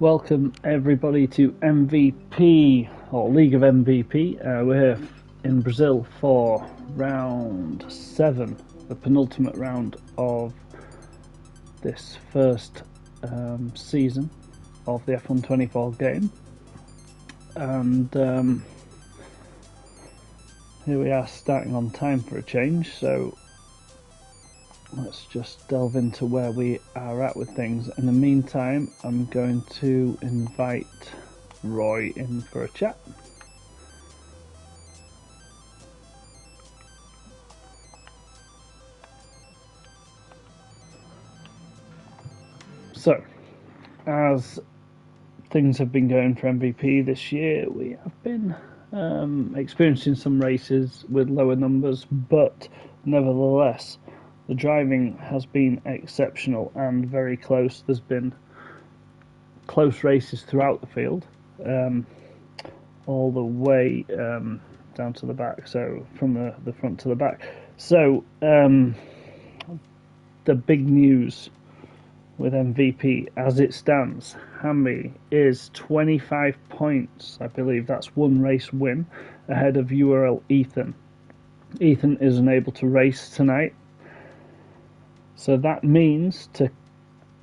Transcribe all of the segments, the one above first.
Welcome everybody to MVP, or League of MVP. We're here in Brazil for round 7, the penultimate round of this first season of the F124 game. And here we are, starting on time for a change, so let's just delve into where we are at with things. In the meantime, I'm going to invite Roy in for a chat. So, as things have been going for MVP this year, we have been experiencing some races with lower numbers, but nevertheless, the driving has been exceptional and very close. There's been close races throughout the field, all the way down to the back, so from the front to the back. So the big news with MVP as it stands, Hammy is 25 points, I believe that's one race win, ahead of URL Ethan. Ethan is unable to race tonight, so that means to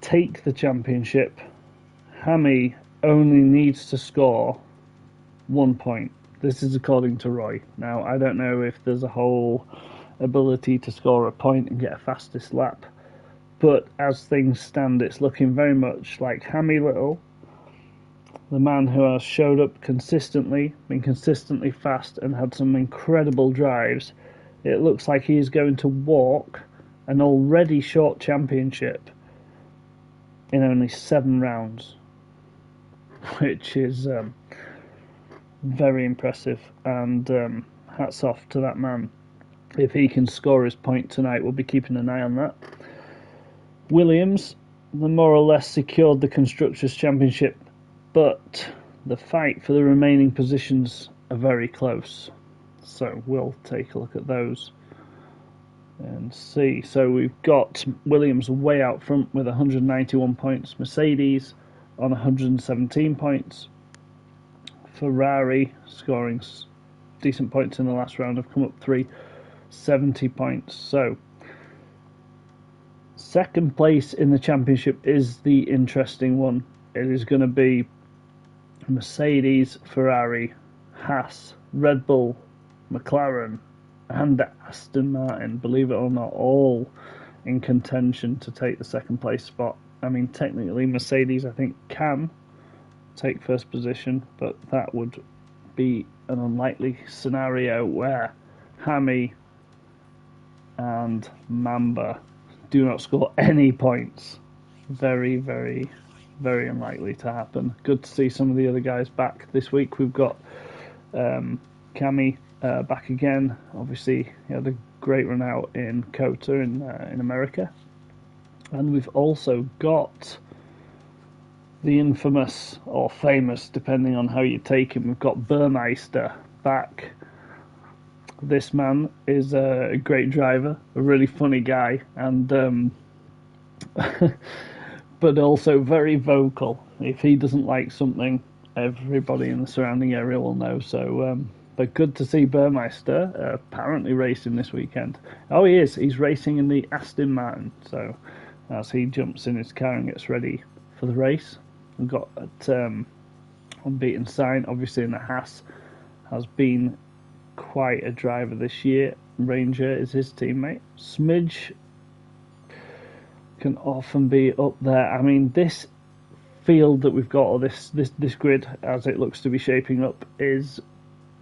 take the championship, Hammy only needs to score 1 point. This is according to Roy. Now, I don't know if there's a whole ability to score a point and get a fastest lap, but as things stand, it's looking very much like Hammy Little, the man who has showed up consistently, been consistently fast, and had some incredible drives. It looks like he is going to walk an already short championship in only 7 rounds, which is very impressive, and hats off to that man. If he can score his point tonight, we'll be keeping an eye on that. Williams, they more or less secured the Constructors' Championship, but the fight for the remaining positions are very close, so we'll take a look at those and see. So we've got Williams way out front with 191 points, Mercedes on 117 points, Ferrari scoring decent points in the last round, have come up 70 points. So second place in the championship is the interesting one. It is going to be Mercedes, Ferrari, Haas, Red Bull, McLaren and Aston Martin, believe it or not, all in contention to take the second place spot. I mean, technically Mercedes, I think, can take first position, but that would be an unlikely scenario where Hammy and Mamba do not score any points. Very, very, very unlikely to happen. Good to see some of the other guys back this week. We've got Cammy back again. Obviously, he had a great run out in COTA in America. And we've also got the infamous, or famous, depending on how you take him, we've got Burmeister back. This man is a great driver, a really funny guy, and but also very vocal. If he doesn't like something, everybody in the surrounding area will know. So, but good to see Burmeister apparently racing this weekend. Oh, he is. He's racing in the Aston Martin. So, as he jumps in his car and gets ready for the race, we've got unbeaten sign. Obviously, in the Haas, has been quite a driver this year. Ranger is his teammate. Smidge can often be up there. I mean, this field that we've got, or this grid as it looks to be shaping up, is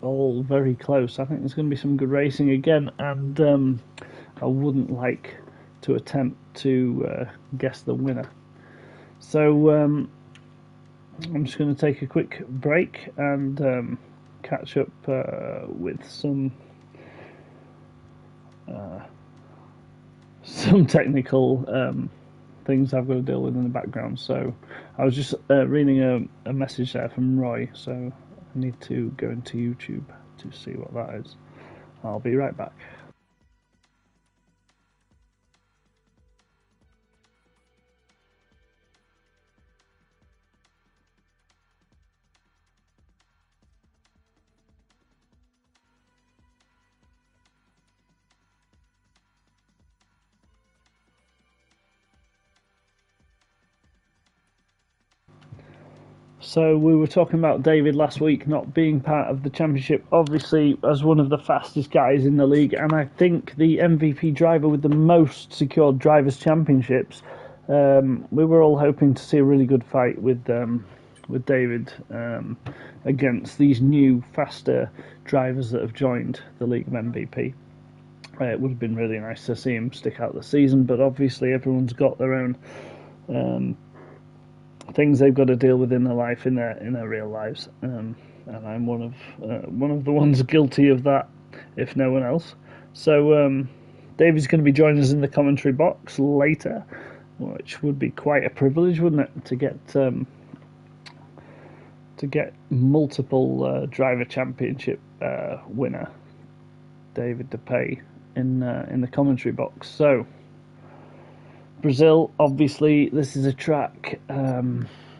all very close. I think there's going to be some good racing again, and I wouldn't like to attempt to guess the winner. So I'm just going to take a quick break and catch up with some technical things I've got to deal with in the background. So I was just reading a message there from Roy, so I need to go into YouTube to see what that is. I'll be right back. So we were talking about David last week not being part of the championship, obviously as one of the fastest guys in the league, and I think the MVP driver with the most secured drivers' championships. We were all hoping to see a really good fight with David against these new, faster drivers that have joined the League of MVP. It would have been really nice to see him stick out the season, but obviously everyone's got their own things they've got to deal with in their life, in their real lives, and I'm one of the ones guilty of that, if no one else. So David's going to be joining us in the commentary box later, which would be quite a privilege, wouldn't it, to get multiple driver championship winner David to pay in the commentary box. So Brazil, obviously, this is a track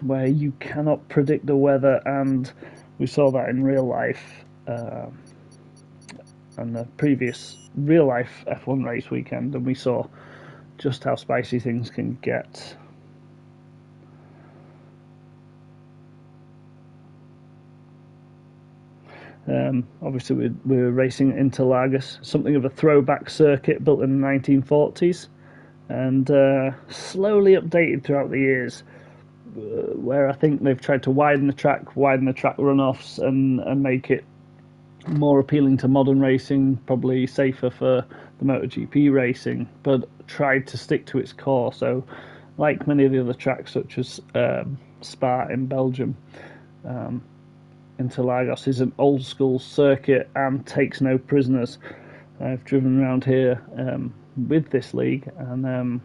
where you cannot predict the weather, and we saw that in real life and the previous real life F1 race weekend, and we saw just how spicy things can get. Obviously, we're racing at Interlagos, something of a throwback circuit built in the 1940s. And slowly updated throughout the years, where I think they've tried to widen the track runoffs, and make it more appealing to modern racing, probably safer for the MotoGP racing, but tried to stick to its core. So, like many of the other tracks, such as Spa in Belgium, Interlagos is an old school circuit and takes no prisoners. I've driven around here with this league, and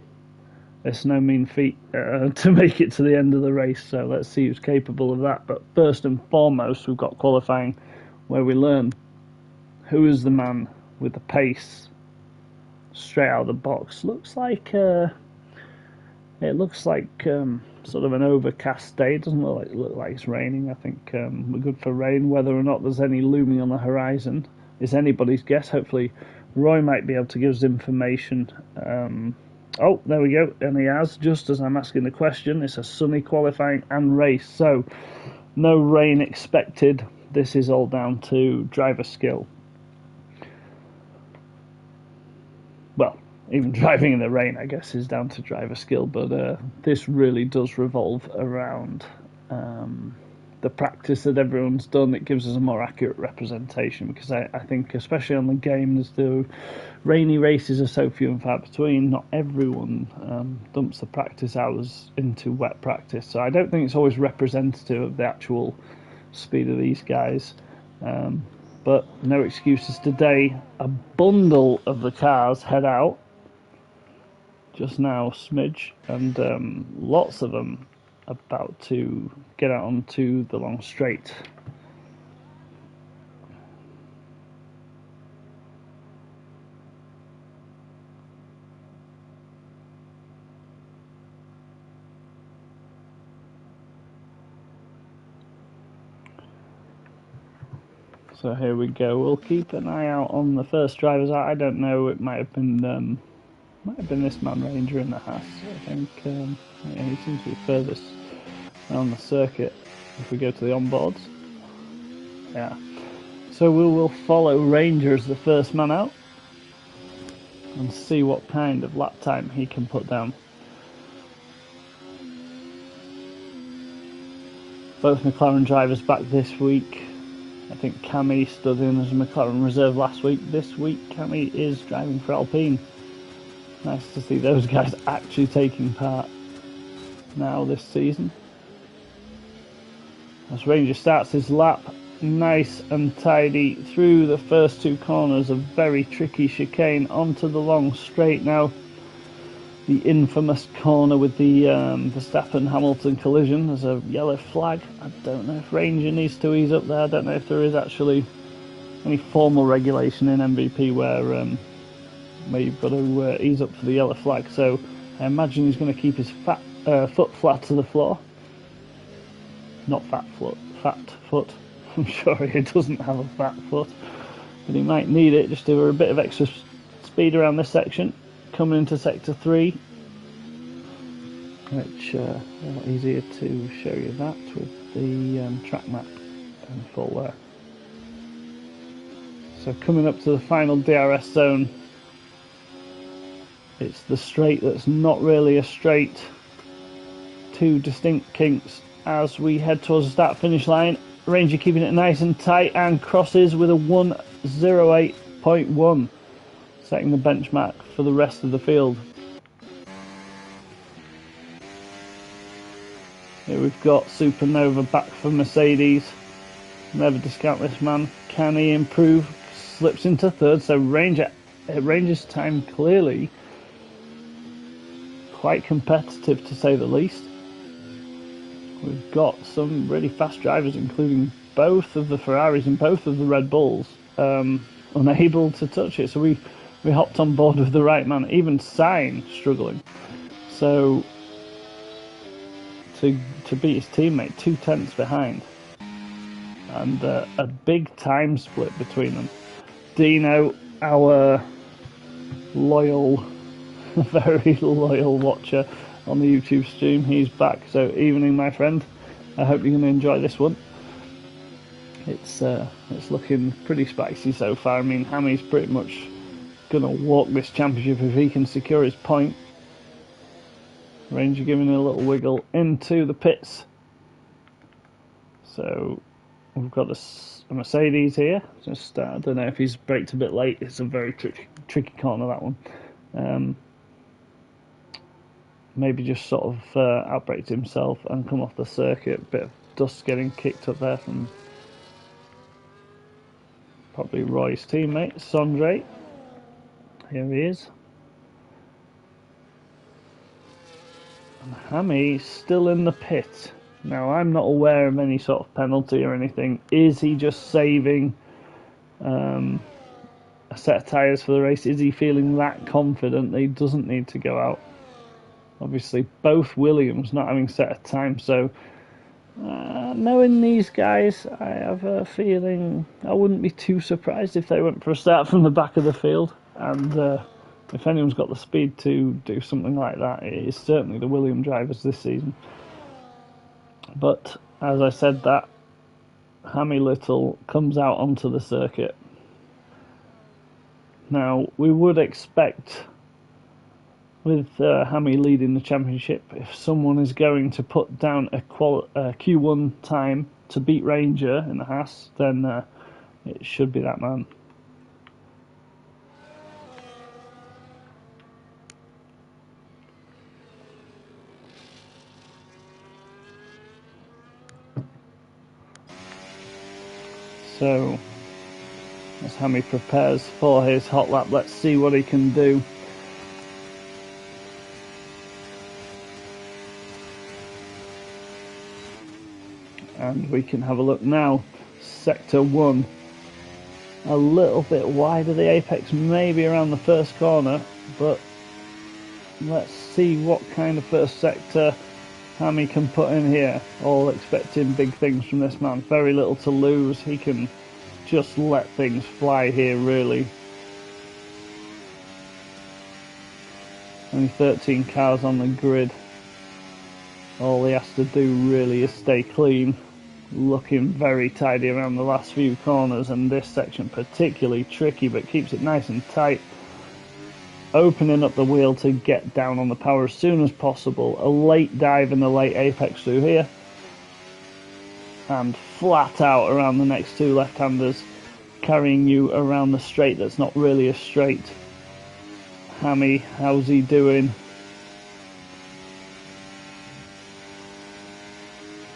it's no mean feat to make it to the end of the race, so let's see who's capable of that. But first and foremost, we've got qualifying, where we learn who is the man with the pace straight out of the box. Looks like sort of an overcast day. It doesn't look like it's raining. I think we're good for rain. Whether or not there's any looming on the horizon is anybody's guess. Hopefully Roy might be able to give us information. Oh, there we go, and he has, just as I'm asking the question. It's a sunny qualifying and race, so no rain expected. This is all down to driver skill. Well, even driving in the rain, I guess, is down to driver skill, but this really does revolve around the practice that everyone's done. It gives us a more accurate representation, because I think, especially on the game, as the rainy races are so few and far between, not everyone dumps the practice hours into wet practice, so I don't think it's always representative of the actual speed of these guys. But no excuses today. A bundle of the cars head out just now, smidge, and lots of them about to get out onto the long straight. So here we go. We'll keep an eye out on the first drivers. I don't know. It might have been this man Ranger in the Haas. I think he seems to be furthest around the circuit. If we go to the onboards, yeah. So we will follow Ranger as the first man out and see what kind of lap time he can put down. Both McLaren drivers back this week. I think Cammy stood in as a McLaren reserve last week. This week, Cammy is driving for Alpine. Nice to see those guys actually taking part now this season. As Ranger starts his lap, nice and tidy through the first two corners, a very tricky chicane onto the long straight now. The infamous corner with the Verstappen-Hamilton collision. There's a yellow flag. I don't know if Ranger needs to ease up there. I don't know if there is actually any formal regulation in MVP where you've got to ease up for the yellow flag. So I imagine he's going to keep his foot flat to the floor. Not fat foot. I'm sure he doesn't have a fat foot, but he might need it just to a bit of extra speed around this section. Coming into sector 3, which a lot easier to show you that with the track map in full there. So coming up to the final DRS zone, it's the straight that's not really a straight. Two distinct kinks as we head towards the start finish line. Ranger keeping it nice and tight and crosses with a 1:08.1, setting the benchmark for the rest of the field. Here we've got Supernova back for Mercedes. Never discount this man. Can he improve? Slips into third, so Ranger's time clearly quite competitive to say the least. We've got some really fast drivers, including both of the Ferraris and both of the Red Bulls, unable to touch it. So we hopped on board with the right man. Even Sainz struggling. So to beat his teammate 2/10 behind, and a big time split between them. Dino, our loyal, very loyal watcher on the YouTube stream, he's back. So evening, my friend. I hope you're going to enjoy this one. It's looking pretty spicy so far. I mean, Hammy's pretty much going to walk this championship if he can secure his point. Ranger giving a little wiggle into the pits. So we've got a Mercedes here. Just I don't know if he's braked a bit late. It's a very tricky corner, that one. Maybe just sort of outbraked himself and come off the circuit. Bit of dust getting kicked up there from probably Roy's teammate, Sondre. Here he is. And Hammy still in the pit. Now, I'm not aware of any sort of penalty or anything. Is he just saving a set of tyres for the race? Is he feeling that confident that he doesn't need to go out? Obviously, both Williams not having set a time, so knowing these guys, I have a feeling I wouldn't be too surprised if they went for a start from the back of the field. And if anyone's got the speed to do something like that, it is certainly the Williams drivers this season. But as I said, that Hammy Little comes out onto the circuit. Now, we would expect, with Hammy leading the championship, if someone is going to put down a Q1 time to beat Ranger in the Haas, then it should be that man. So, as Hammy prepares for his hot lap, let's see what he can do. And we can have a look now. Sector 1. A little bit wide of the apex, maybe around the first corner, but let's see what kind of first sector Hammy can put in here. All expecting big things from this man. Very little to lose. He can just let things fly here, really. Only 13 cars on the grid. All he has to do really is stay clean. Looking very tidy around the last few corners, and this section particularly tricky, but keeps it nice and tight. Opening up the wheel to get down on the power as soon as possible. A late dive in the late apex through here. And flat out around the next two left-handers, carrying you around the straight that's not really a straight. Hammy, how's he doing?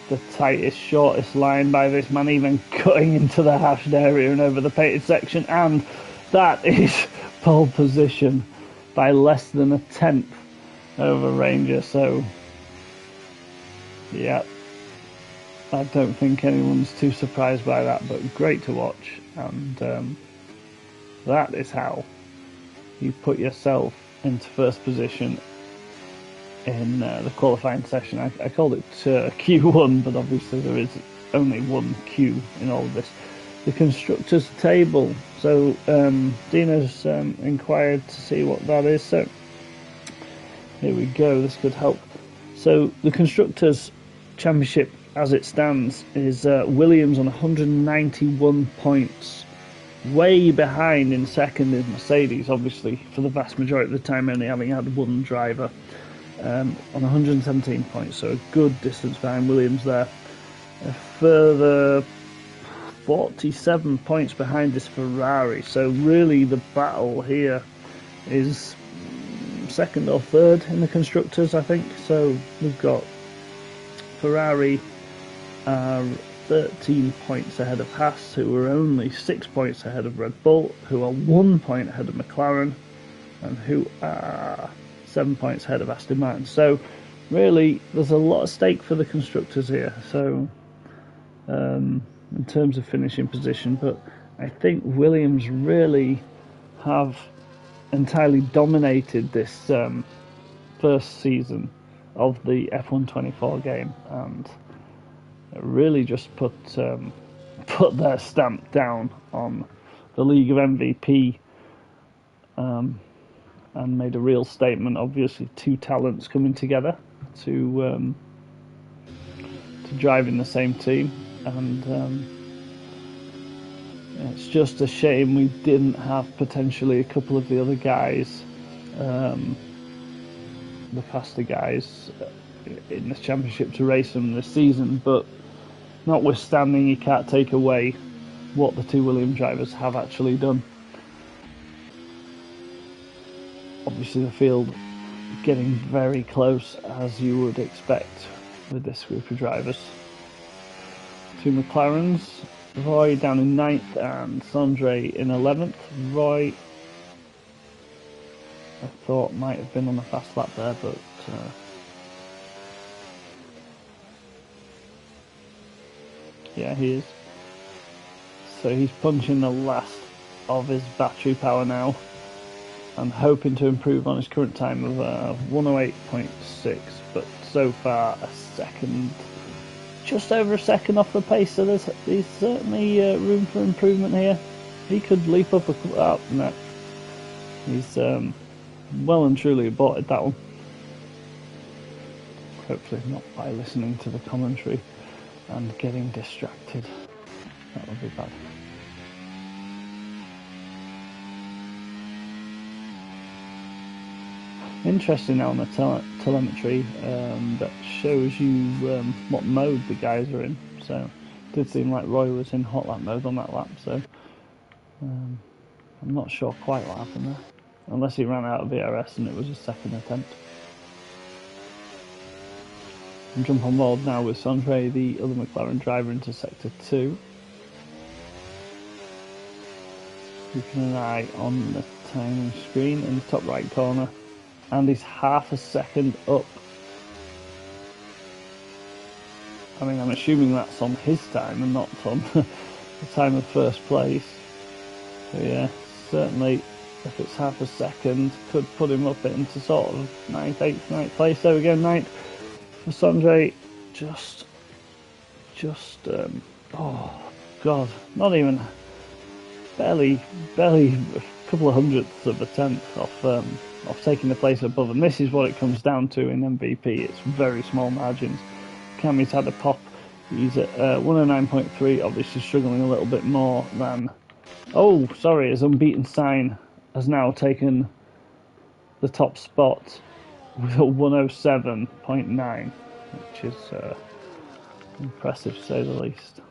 The tightest, shortest line by this man, even cutting into the hashed area and over the painted section, and that is pole position by less than a tenth over Ranger. So yeah, I don't think anyone's too surprised by that, but great to watch. And that is how you put yourself into first position in the qualifying session. I called it Q1, but obviously there is only one Q in all of this. The constructors table. So Dina's inquired to see what that is. So here we go. This could help So the Constructors' Championship as it stands is Williams on 191 points. Way behind in second is Mercedes, obviously, for the vast majority of the time only having had one driver on 117 points, so a good distance behind Williams there. A further 47 points behind this Ferrari, so really the battle here is second or third in the Constructors, I think. So we've got Ferrari are 13 points ahead of Haas, who are only 6 points ahead of Red Bull, who are 1 point ahead of McLaren, and who are 7 points ahead of Aston Martin. So really there's a lot at stake for the Constructors here, so in terms of finishing position, but I think Williams really have entirely dominated this first season of the F124 game, and really just put their stamp down on the League of MVP, and made a real statement. Obviously, two talents coming together to drive in the same team, and it's just a shame we didn't have potentially a couple of the other guys, the faster guys in the championship to race them this season. But notwithstanding, you can't take away what the two Williams drivers have actually done. Obviously the field getting very close, as you would expect with this group of drivers. Two McLarens, Roy down in 9th and Sondre in 11th. Roy, I thought, might have been on a fast lap there, but yeah, he is. So he's punching the last of his battery power now, and hoping to improve on his current time of 108.6, but so far a second, just over a second off the pace, so there's certainly room for improvement here. He could leap up no, he's well and truly aborted that one. Hopefully not by listening to the commentary and getting distracted. That would be bad. Interesting now on the telemetry that shows you what mode the guys are in. So it did seem like Roy was in hot lap mode on that lap, so I'm not sure quite what happened there, unless he ran out of VRS and it was his second attempt. And jump on board now with Sondre, the other McLaren driver, into sector 2. Keeping an eye on the timing screen in the top right corner, and he's half a second up. I mean, I'm assuming that's on his time and not on the time of first place. So yeah, certainly if it's half a second, could put him up into sort of 9th, 8th, 9th place. There we go, 9th for Sondre. Just oh god, not even barely a couple of hundredths of a tenth off taking the place above, and this is what it comes down to in MVP. It's very small margins. Cammy's had a pop. He's at 109.3, obviously struggling a little bit more than... Oh, sorry, his unbeaten sign has now taken the top spot with a 107.9, which is impressive to say the least.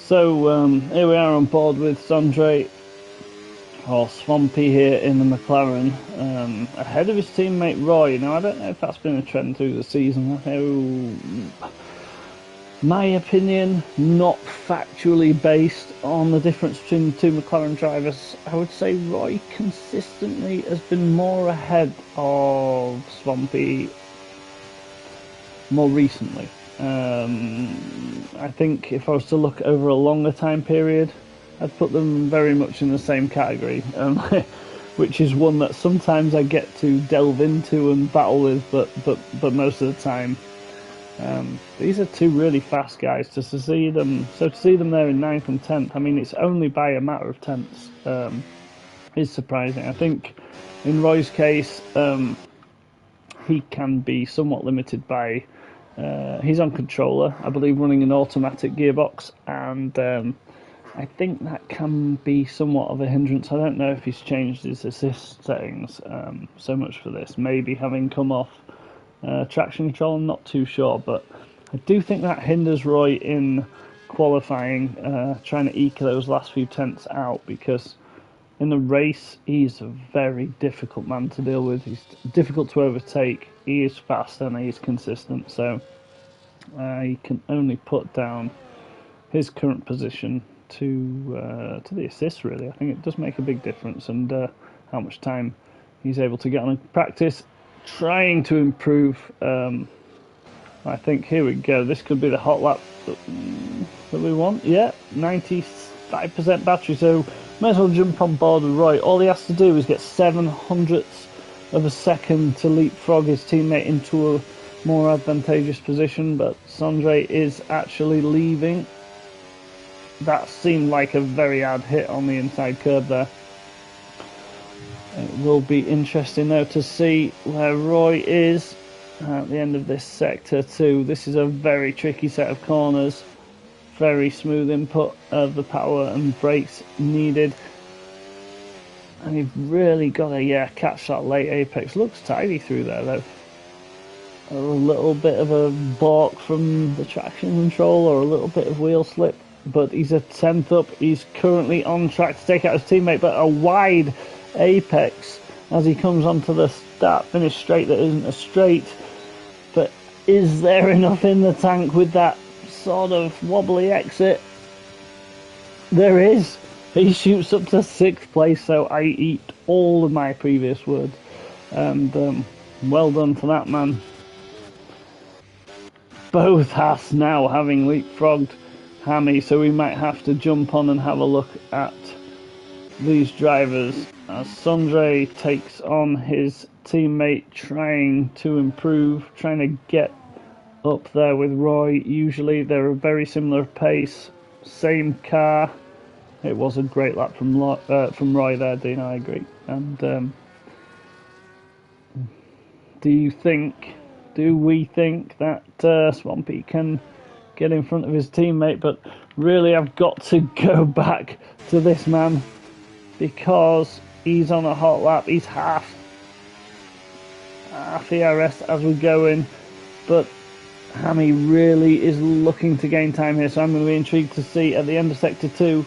So here we are on board with Sondre, or Swampy here in the McLaren, ahead of his teammate Roy. Now I don't know if that's been a trend through the season. My opinion, not factually based on the difference between the two McLaren drivers, I would say Roy consistently has been more ahead of Swampy more recently. I think if I was to look over a longer time period, I'd put them very much in the same category, which is one that sometimes I get to delve into and battle with, but most of the time, these are two really fast guys. To see them there in 9th and 10th, I mean, it's only by a matter of tenths, is surprising. I think in Roy's case, he can be somewhat limited by. He's on controller, I believe, running an automatic gearbox, and I think that can be somewhat of a hindrance. I don't know if he's changed his assist settings so much for this. Maybe having come off traction control, I'm not too sure, but I do think that hinders Roy in qualifying, trying to eke those last few tenths out, because in the race he's a very difficult man to deal with. He's difficult to overtake. He is fast and he is consistent, so I can only put down his current position to the assist, really. I think it does make a big difference, and how much time he's able to get on in practice, trying to improve. I think, here we go, this could be the hot lap that we want. Yeah, 95% battery, so may as well jump on board with Roy. All he has to do is get 7/100ths of a second to leapfrog his teammate into a more advantageous position, but Sondre is actually leaving. That seemed like a very hard hit on the inside curb there. It will be interesting though to see where Roy is at the end of this sector too. This is a very tricky set of corners, very smooth input of the power and brakes needed, and you've really got to catch that late apex. Looks tidy through there though. A little bit of a balk from the traction control or a little bit of wheel slip, but he's a 10th up. He's currently on track to take out his teammate, but a wide apex as he comes onto the start finish straight that isn't a straight. But is there enough in the tank with that sort of wobbly exit? There is. He shoots up to 6th place, so I eat all of my previous words, and well done to that man. Both Haas now having leapfrogged Hammy, so we might have to jump on and have a look at these drivers as Sondre takes on his teammate, trying to improve, trying to get up there with Roy. Usually they're a very similar pace, same car. It was a great lap from Roy there, Dean, I agree. And do we think that Swampy can get in front of his teammate? But really, I've got to go back to this man because he's on a hot lap. He's half ERS as we go in, but Hammy really is looking to gain time here, so I'm going to be intrigued to see at the end of Sector 2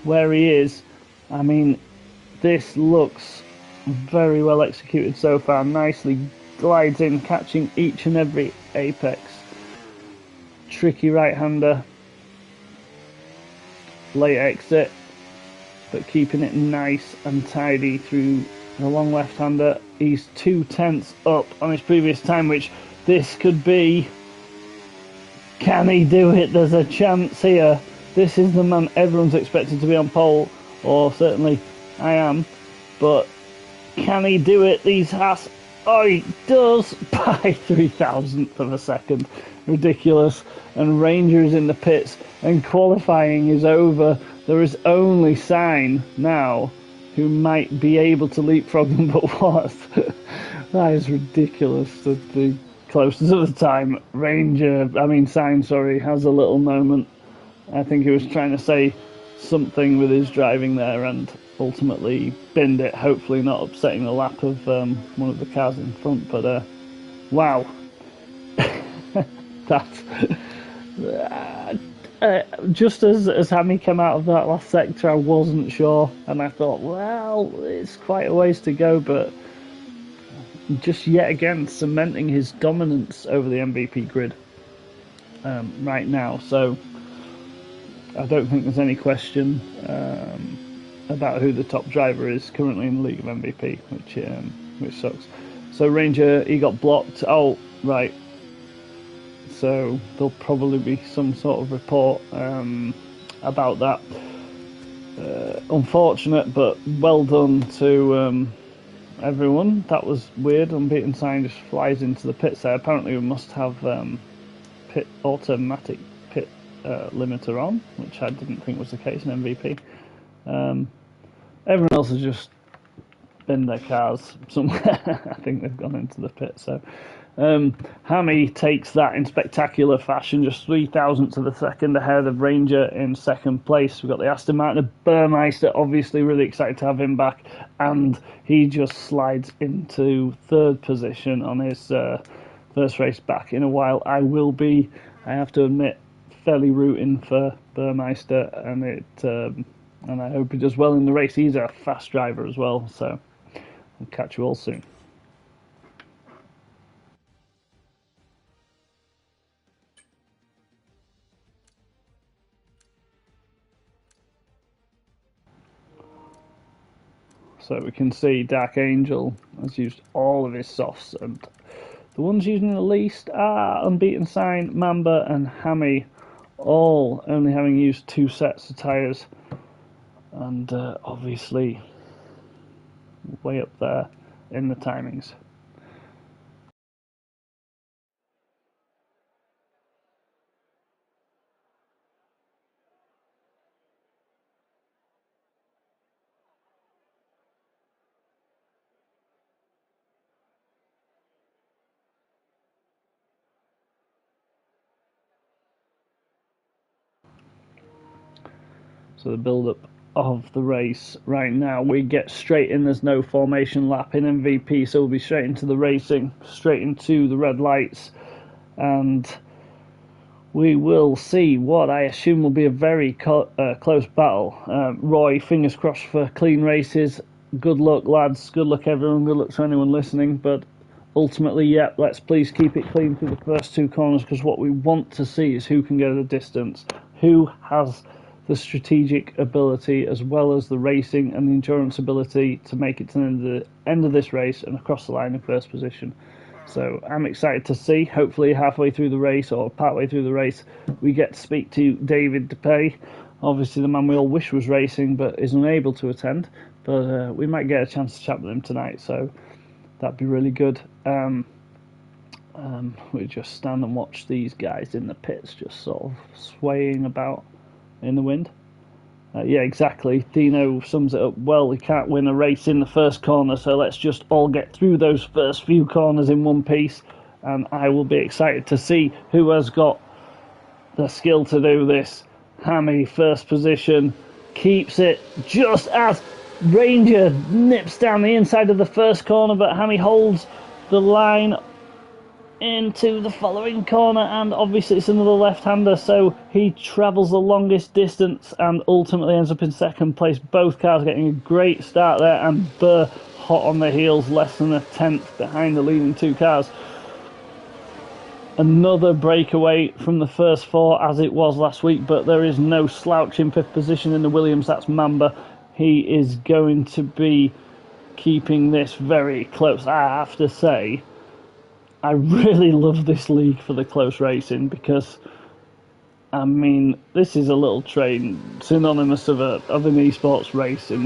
where he is. I mean, this looks very well executed so far. Nicely glides in, catching each and every apex. Tricky right-hander. Late exit, but keeping it nice and tidy through the long left-hander. He's 2/10 up on his previous time, which this could be. Can he do it? There's a chance here. This is the man everyone's expected to be on pole, or certainly I am, but can he do it? These Haas, oh, he does by 3,000th of a second. Ridiculous. And Ranger is in the pits, and qualifying is over. There is only Sign now who might be able to leapfrog them, but what? That is ridiculous. The closest of the time, Sign, has a little moment. I think he was trying to say something with his driving there and ultimately binned it, hopefully not upsetting the lap of one of the cars in front. But wow. That just as Hammy came out of that last sector, I wasn't sure, and I thought, well, it's quite a ways to go, but just yet again cementing his dominance over the MVP grid right now. So I don't think there's any question about who the top driver is currently in the League of MVP, which sucks. So Ranger, he got blocked. Oh, right. So there'll probably be some sort of report about that. Unfortunate, but well done to everyone. That was weird. Unbeaten Sign just flies into the pits there. Apparently we must have automatic pit limiter on, which I didn't think was the case in MVP. Everyone else has just binned their cars somewhere. I think they've gone into the pit. So Hammy takes that in spectacular fashion, just 0.003 of a second ahead of Ranger in second place. We've got the Aston Martin of Burmeister, obviously really excited to have him back, and he just slides into third position on his first race back in a while. I have to admit, fairly rooting for Burmeister, and I hope he does well in the race. He's a fast driver as well, so I'll catch you all soon. So we can see Dark Angel has used all of his softs, and the ones using the least are Unbeaten Sign, Mamba and Hammy, all only having used 2 sets of tyres, and obviously way up there in the timings. So the build-up of the race right now, we get straight in. There's no formation lap in MVP, so we'll be straight into the racing, straight into the red lights, and we will see what I assume will be a very close battle. Roy, fingers crossed for clean races. Good luck, lads. Good luck, everyone. Good luck to anyone listening. But ultimately, yeah, let's please keep it clean through the first 2 corners, because what we want to see is who can go the distance, who has the strategic ability as well as the racing and the endurance ability to make it to the end of this race and across the line in first position. So I'm excited to see. Hopefully halfway through the race or partway through the race we get to speak to David DePay, obviously the man we all wish was racing but is unable to attend, but we might get a chance to chat with him tonight, so that'd be really good. We just stand and watch these guys in the pits just sort of swaying about in the wind. Yeah, exactly. Dino sums it up well. We can't win a race in the first corner, so let's just all get through those first few corners in one piece, and I will be excited to see who has got the skill to do this. Hammy, first position, keeps it just as Ranger nips down the inside of the first corner, but Hammy holds the line into the following corner, and obviously it's another left-hander, so he travels the longest distance and ultimately ends up in second place. Both cars getting a great start there, and Burr hot on the heels, less than a tenth behind the leading 2 cars. Another breakaway from the first 4 as it was last week, but there is no slouch in 5th position in the Williams. That's Mamba. He is going to be keeping this very close. I have to say, I really love this league for the close racing, because I mean, this is a little train synonymous of an esports race in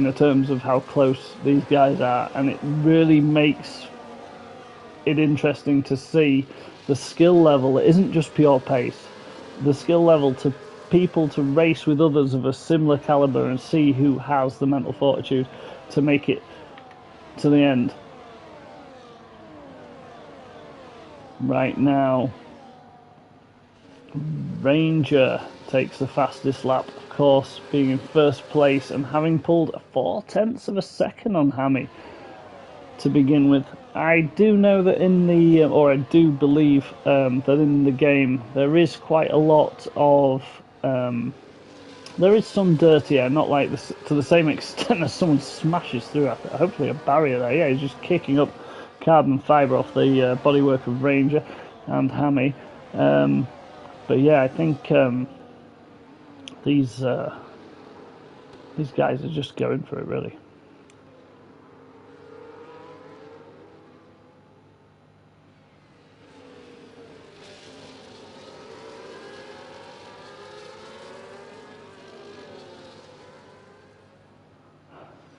the terms of how close these guys are, and it really makes it interesting to see the skill level. It isn't just pure pace, the skill level to people to race with others of a similar caliber and see who has the mental fortitude to make it to the end. Right now, Ranger takes the fastest lap, of course, being in first place and having pulled 0.4 of a second on Hammy to begin with. I do know that I do believe that in the game there is quite a lot of There is some dirt here, not like this to the same extent as someone smashes through. Hopefully a barrier there. Yeah, he's just kicking up carbon fibre off the bodywork of Ranger and Hammy. But yeah, I think these guys are just going for it, really.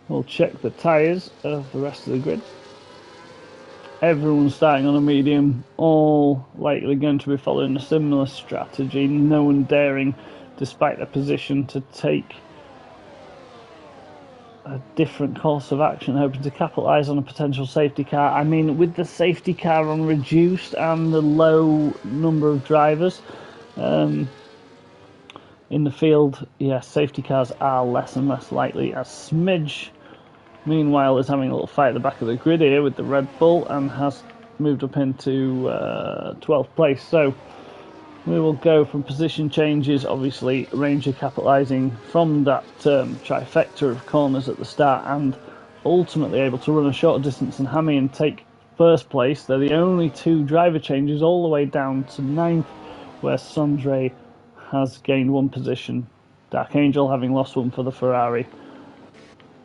We'll check the tyres of the rest of the grid. Everyone's starting on a medium, all likely going to be following a similar strategy. No one daring, despite their position, to take a different course of action, hoping to capitalise on a potential safety car. I mean, with the safety car on reduced and the low number of drivers in the field, yes, safety cars are less and less likely. As Smidge, meanwhile, is having a little fight at the back of the grid here with the Red Bull and has moved up into 12th place. So we will go from position changes, obviously Ranger capitalising from that trifecta of corners at the start and ultimately able to run a shorter distance than Hammy and take first place. They're the only two driver changes all the way down to 9th, where Sondre has gained one position, Dark Angel having lost one for the Ferrari.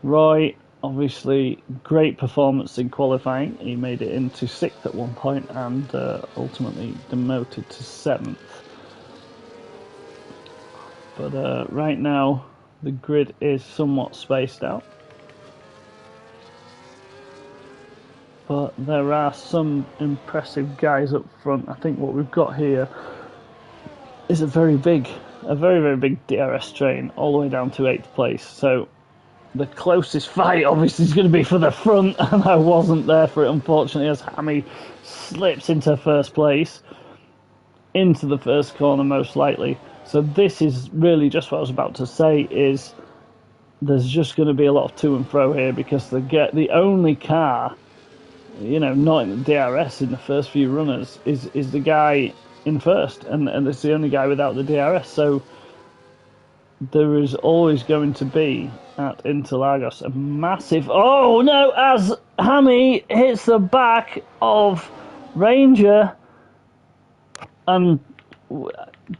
Roy, obviously great performance in qualifying. He made it into 6th at one point and ultimately demoted to 7th. But right now the grid is somewhat spaced out, but there are some impressive guys up front. I think what we've got here is a very big DRS train all the way down to 8th place. So the closest fight obviously is going to be for the front, and I wasn't there for it, unfortunately, as Hammy slips into first place, into the first corner most likely. So this is really just what I was about to say, is there's just going to be a lot of to and fro here, because the only car, you know, not in the DRS in the first few runners is the guy in first, and it's the only guy without the DRS. So there is always going to be at Interlagos a massive... Oh no, as Hammy hits the back of Ranger, and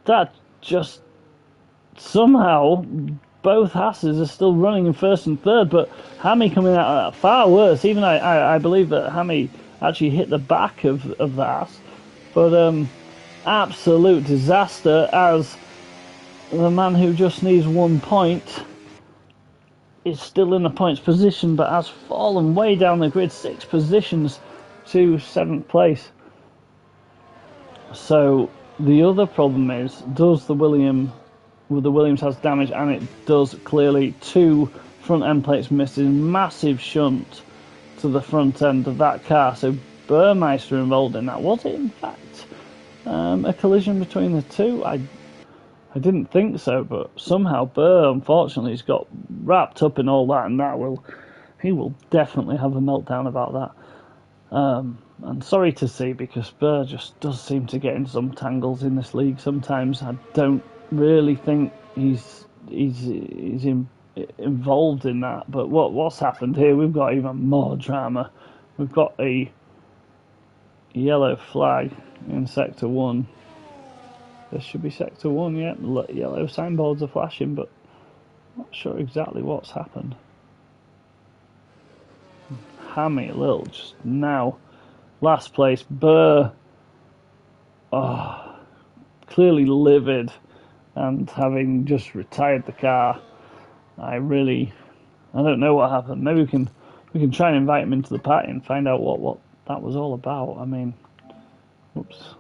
that just somehow both Hasses are still running in first and third, but Hammy coming out far worse. Even I believe that Hammy actually hit the back of the Hass, but absolute disaster, as the man who just needs 1 point is still in the points position, but has fallen way down the grid, 6 positions to 7th place. So the other problem is, does the Williams has damage, and it does clearly. 2 front end plates missing, massive shunt to the front end of that car. So Burmeister involved in that. Was it in fact a collision between the two? I didn't think so, but somehow Burr, unfortunately, has got wrapped up in all that, and he will definitely have a meltdown about that. And sorry to see, because Burr just does seem to get in some tangles in this league sometimes. I don't really think he's involved in that, but what's happened here? We've got even more drama. We've got a yellow flag in Sector 1. This should be Sector 1, yeah. Yellow signboards are flashing, but I'm not sure exactly what's happened. Hammy Lil just now last place. Burr, clearly livid, and having just retired the car. I don't know what happened. Maybe we can try and invite him into the party and find out what that was all about. I mean, oops.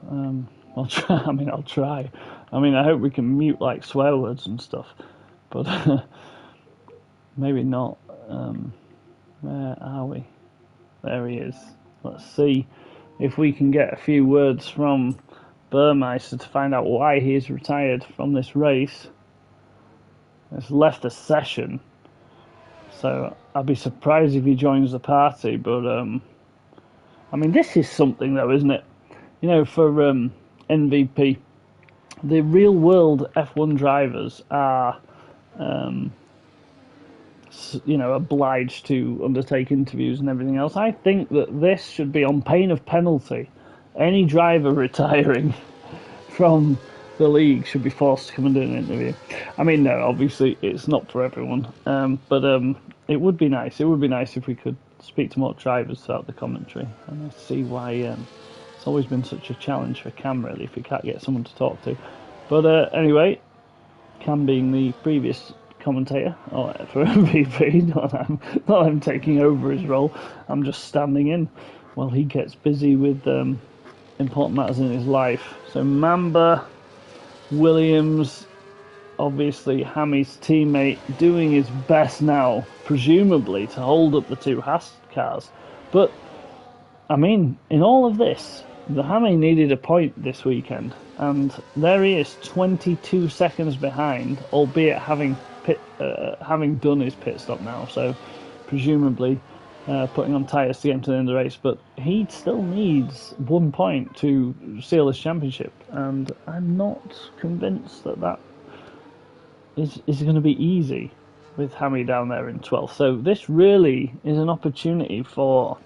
I'll try. I'll try. I hope we can mute like swear words and stuff, but maybe not. Where are we? There he is. Let's see if we can get a few words from Burmeister to find out why he is retired from this race. He's left the session, so I'll be surprised if he joins the party. But this is something though, isn't it? You know, for MvP, the real world F1 drivers are, obliged to undertake interviews and everything else. I think that this should be on pain of penalty. Any driver retiring from the league should be forced to come and do an interview. I mean, no, obviously it's not for everyone, but it would be nice. It would be nice if we could speak to more drivers throughout the commentary, and I see why it's always been such a challenge for Cam, really, if you can't get someone to talk to. But anyway, Cam being the previous commentator for MvP, not I'm taking over his role. I'm just standing in while he gets busy with important matters in his life. So Mamba, Williams, obviously Hammy's teammate, doing his best now, presumably to hold up the two Haas cars. But I mean, in all of this, the Hammy needed a point this weekend, and there he is, 22 seconds behind, albeit having done his pit stop now, so presumably putting on tyres to get into the end of the race. But he still needs 1 point to seal his championship, and I'm not convinced that is going to be easy with Hammy down there in 12th. So this really is an opportunity for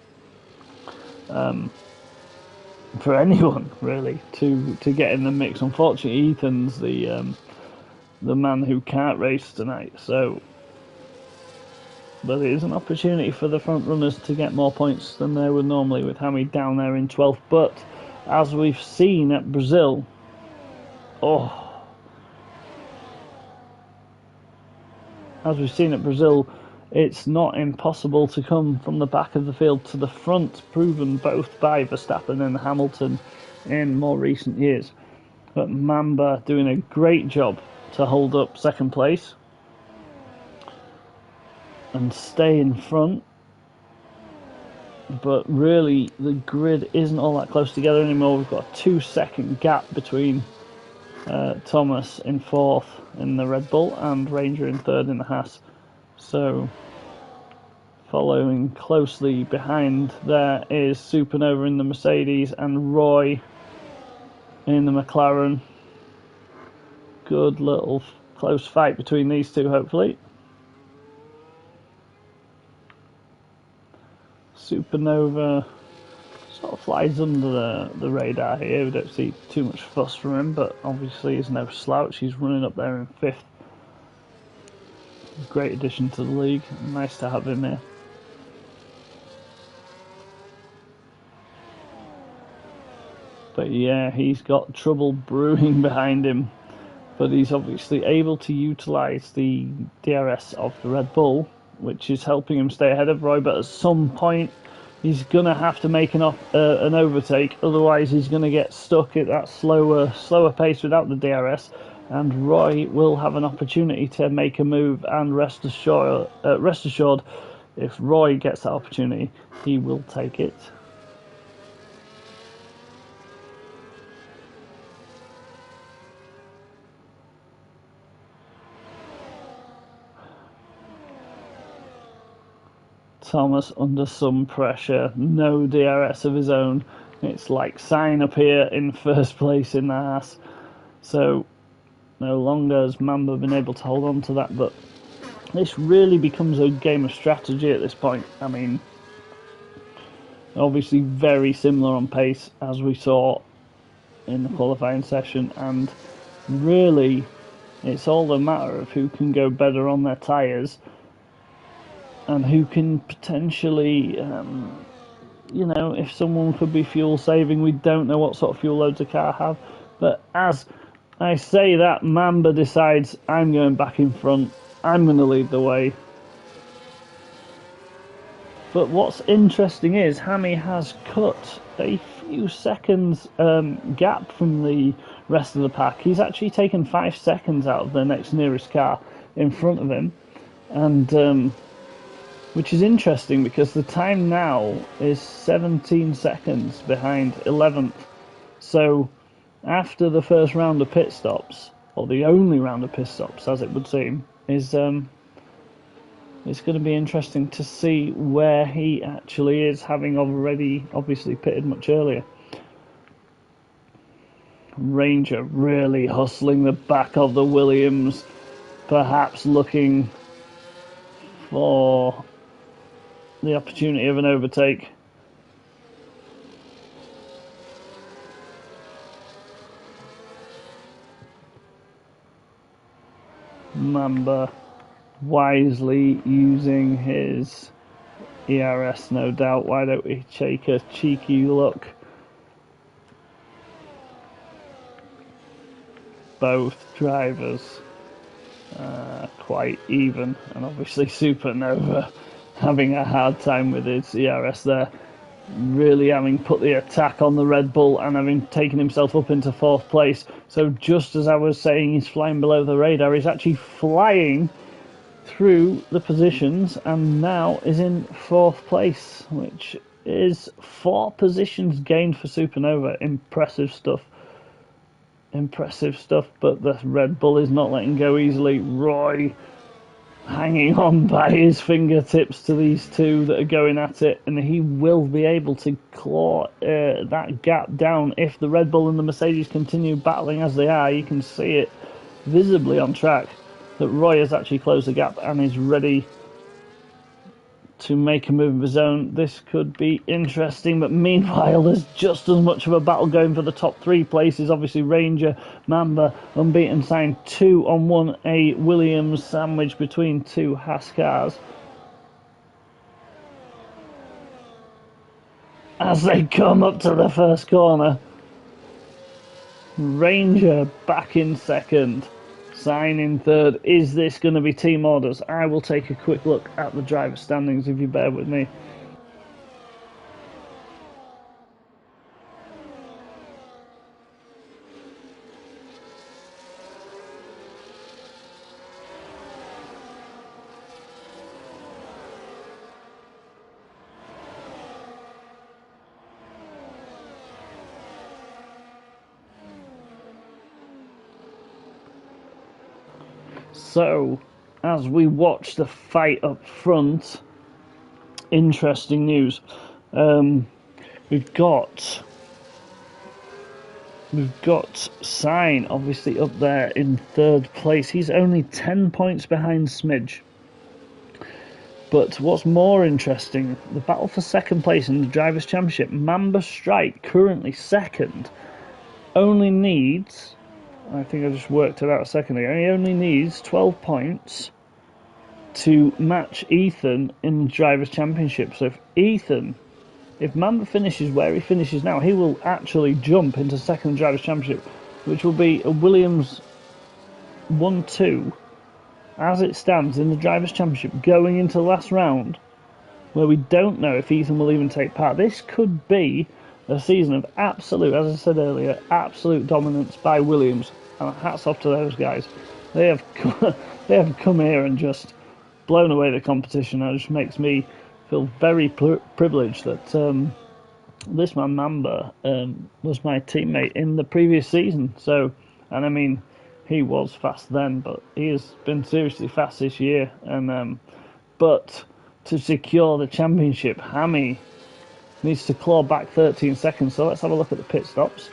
anyone really to get in the mix. Unfortunately, Ethan's the man who can't race tonight, so but it is an opportunity for the front runners to get more points than they would normally with Hammy down there in 12th. But as we've seen at Brazil, it's not impossible to come from the back of the field to the front, proven both by Verstappen and Hamilton in more recent years. But Mamba doing a great job to hold up second place and stay in front. But really, the grid isn't all that close together anymore. We've got a 2-second gap between Thomas in 4th in the Red Bull and Ranger in 3rd in the Haas. So following closely behind there is Supernova in the Mercedes and Roy in the McLaren. Good little close fight between these two, hopefully. Supernova sort of flies under the radar here. We don't see too much fuss from him, but obviously he's no slouch. He's running up there in 5th. Great addition to the league. Nice to have him here. But yeah, he's got trouble brewing behind him. But he's obviously able to utilise the DRS of the Red Bull, which is helping him stay ahead of Roy. But at some point, he's going to have to make an overtake. Otherwise, he's going to get stuck at that slower pace without the DRS. And Roy will have an opportunity to make a move. And rest assured, if Roy gets that opportunity, he will take it. Thomas under some pressure, no DRS of his own. It's like sign up here in first place in the Haas. So no longer has Mamba been able to hold on to that, but this really becomes a game of strategy at this point. I mean, obviously very similar on pace as we saw in the qualifying session, and really it's all a matter of who can go better on their tyres and who can potentially, if someone could be fuel saving. We don't know what sort of fuel loads the car have, but as I say that, Mamba decides, I'm going back in front, I'm going to lead the way. But what's interesting is Hammy has cut a few seconds gap from the rest of the pack. He's actually taken 5 seconds out of the next nearest car in front of him, and which is interesting because the time now is 17 seconds behind 11th. So after the first round of pit stops, or the only round of pit stops as it would seem, is it's going to be interesting to see where he actually is, having already obviously pitted much earlier. Ranger really hustling the back of the Williams, perhaps looking for the opportunity of an overtake. Mamba wisely using his ERS, no doubt. Why don't we take a cheeky look? Both drivers quite even, and obviously Supernova having a hard time with his ERS there, really having put the attack on the Red Bull and having taken himself up into 4th place. So just as I was saying he's flying below the radar, he's actually flying through the positions and now is in 4th place, which is 4 positions gained for Supernova. Impressive stuff. But the Red Bull is not letting go easily. Roy hanging on by his fingertips to these two that are going at it, and he will be able to claw that gap down if the Red Bull and the Mercedes continue battling as they are. You can see it visibly on track that Roy has actually closed the gap and is ready to make a move of his own. This could be interesting, but meanwhile there's just as much of a battle going for the top 3 places. Obviously Ranger, Mamba, unbeaten, signed 2 on 1, a Williams sandwich between 2 Haas cars. As they come up to the first corner, Ranger back in 2nd, Sign in 3rd. Is this going to be team orders? I will take a quick look at the driver standings if you bear with me. So, as we watch the fight up front, interesting news. We've got Sign obviously up there in 3rd place. He's only 10 points behind Smidge. But what's more interesting, the battle for 2nd place in the Drivers' Championship, Mamba Strike, currently 2nd, only needs, I think I just worked it out a second ago, he only needs 12 points to match Ethan in the Drivers' Championship. So if Mamba finishes where he finishes now, he will actually jump into 2nd Drivers' Championship, which will be a Williams 1-2 as it stands in the Drivers' Championship going into the last round, where we don't know if Ethan will even take part. This could be a season of absolute, as I said earlier, absolute dominance by Williams. And hats off to those guys. They have come here and just blown away the competition. It just makes me feel very privileged that this man Mamba was my teammate in the previous season. So, and I mean, he was fast then, but he has been seriously fast this year. And but to secure the championship, Hammy needs to claw back 13 seconds. So let's have a look at the pit stops.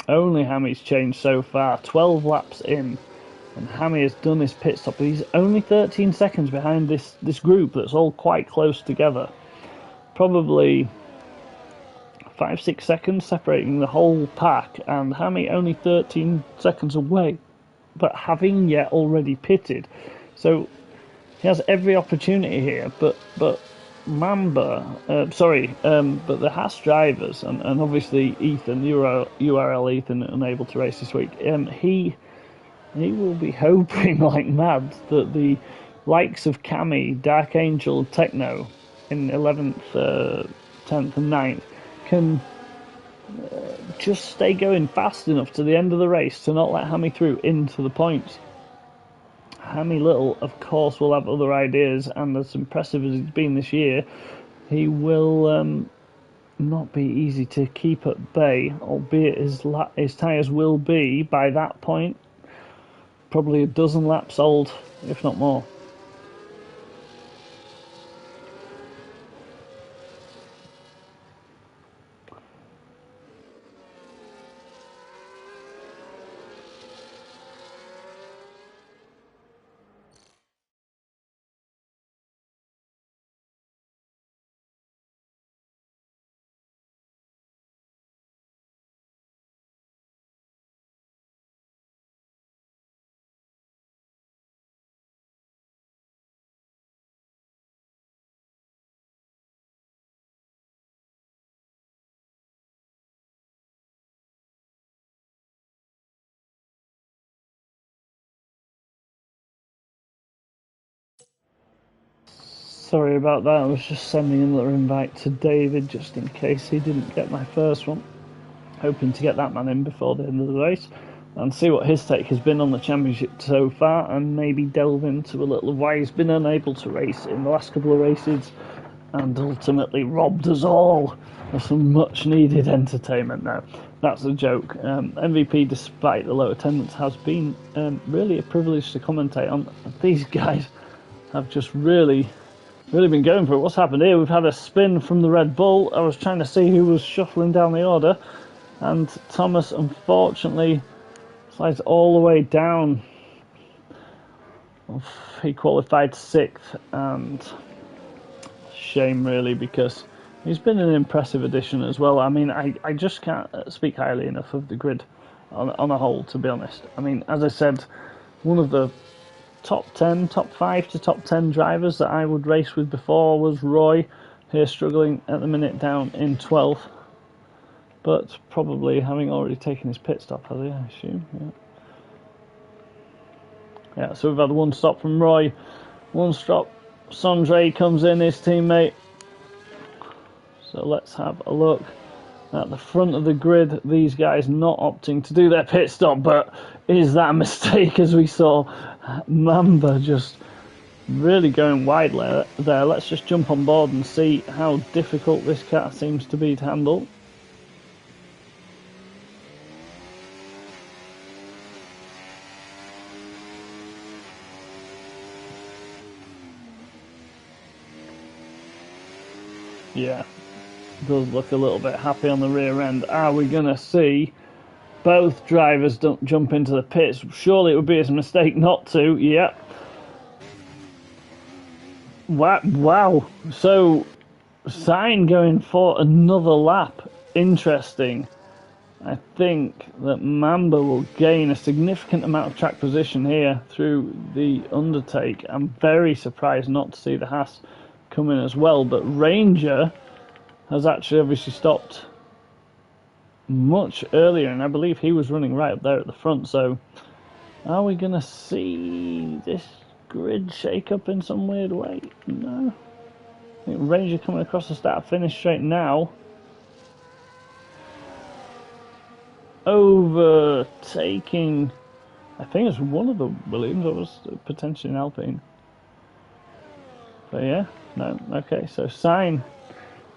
Only Hammy's changed so far, 12 laps in, and Hammy has done his pit stop. He's only 13 seconds behind this group that's all quite close together. Probably 5-6 seconds separating the whole pack, and Hammy only 13 seconds away, but having yet already pitted. So he has every opportunity here, but Mamba, but the Haas drivers, and obviously Ethan, URL Ethan, unable to race this week, he will be hoping like mad that the likes of Cami, Dark Angel, Techno in 11th, 10th and 9th can just stay going fast enough to the end of the race to not let Hammy through into the points. Hammy Little, of course, will have other ideas, and as impressive as he's been this year, he will not be easy to keep at bay, albeit his tyres will be, by that point, probably a dozen laps old, if not more. sorry about that. I was just sending another invite to David just in case he didn't get my first one. Hoping to get that man in before the end of the race and see what his take has been on the championship so far, and maybe delve into a little of why he's been unable to race in the last couple of races and ultimately robbed us all of some much needed entertainment. Now, that's a joke. MVP, despite the low attendance, has been really a privilege to commentate on. These guys have just really been going for it. What's happened here? We've had a spin from the Red Bull. I was trying to see who was shuffling down the order, and Thomas unfortunately slides all the way down. He qualified 6th, and shame really, because he's been an impressive addition as well. I mean, I just can't speak highly enough of the grid on a whole, to be honest. I mean, as I said, one of the top 5 to top 10 drivers that I would race with before was Roy, here struggling at the minute down in 12th, but probably having already taken his pit stop, has he, I assume. Yeah, so we've had one stop from Roy, one stop. Sondre comes in, his teammate. So let's have a look at the front of the grid. These guys not opting to do their pit stop, but is that a mistake, as we saw Mamba just really going wide there. Let's just jump on board and see how difficult this car seems to be to handle. Yeah, does look a little bit happy on the rear end. Are we going to see both drivers don't jump into the pits? Surely it would be a mistake not to. Yep. Wow. So, Sign going for another lap. Interesting. I think that Mamba will gain a significant amount of track position here through the undertake. I'm very surprised not to see the Haas come in as well, but Ranger has actually obviously stopped much earlier, and I believe he was running right up there at the front. So are we going to see this grid shake up in some weird way? No. I think Ranger coming across the start finish straight now, overtaking, I think it's one of the Williams, or was potentially an Alpine. But yeah, no, okay, so Sign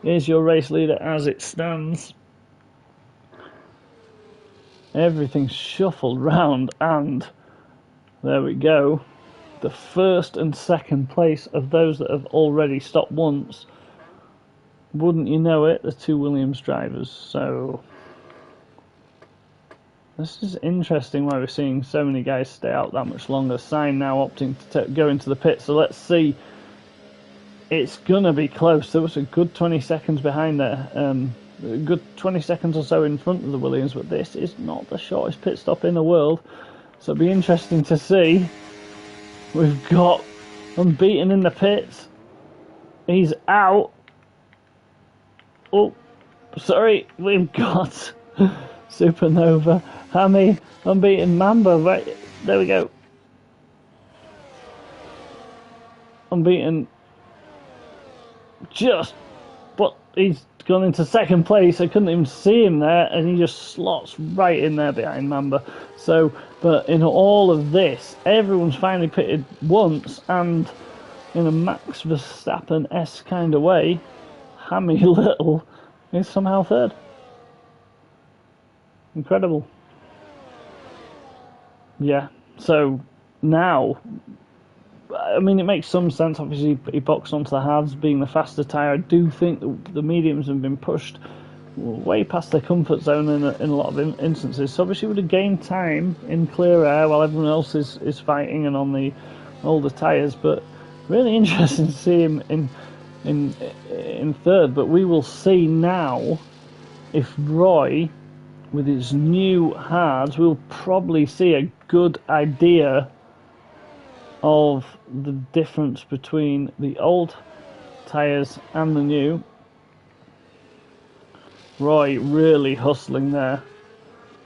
is your race leader as it stands. Everything's shuffled round, and there we go. The first and second place of those that have already stopped once, wouldn't you know it, the 2 Williams drivers. So this is interesting why we're seeing so many guys stay out that much longer. Sign now opting to go into the pit, so let's see. It's gonna be close. There was a good 20 seconds behind there, a good 20 seconds or so in front of the Williams, but this is not the shortest pit stop in the world, so it'll be interesting to see. We've got Unbeaten in the pits. He's out. Oh, sorry, we've got Supernova, Hammy, Unbeaten, Mamba. Right, there we go. Unbeaten. But he's gone into second place. I couldn't even see him there, and he just slots right in there behind Mamba. So, but in all of this, everyone's finally pitted once, and in a Max Verstappen-esque kind of way, Hammy Little is somehow third. Incredible. Yeah, so now, I mean, it makes some sense. Obviously, he boxed onto the hards, being the faster tyre. I do think that the mediums have been pushed way past their comfort zone in a lot of instances. So obviously, would have gained time in clear air while everyone else is fighting and on the older tyres. But really interesting to see him in third. But we will see now if Roy, with his new hards, we'll probably see a good idea of the difference between the old tyres and the new. Roy really hustling there.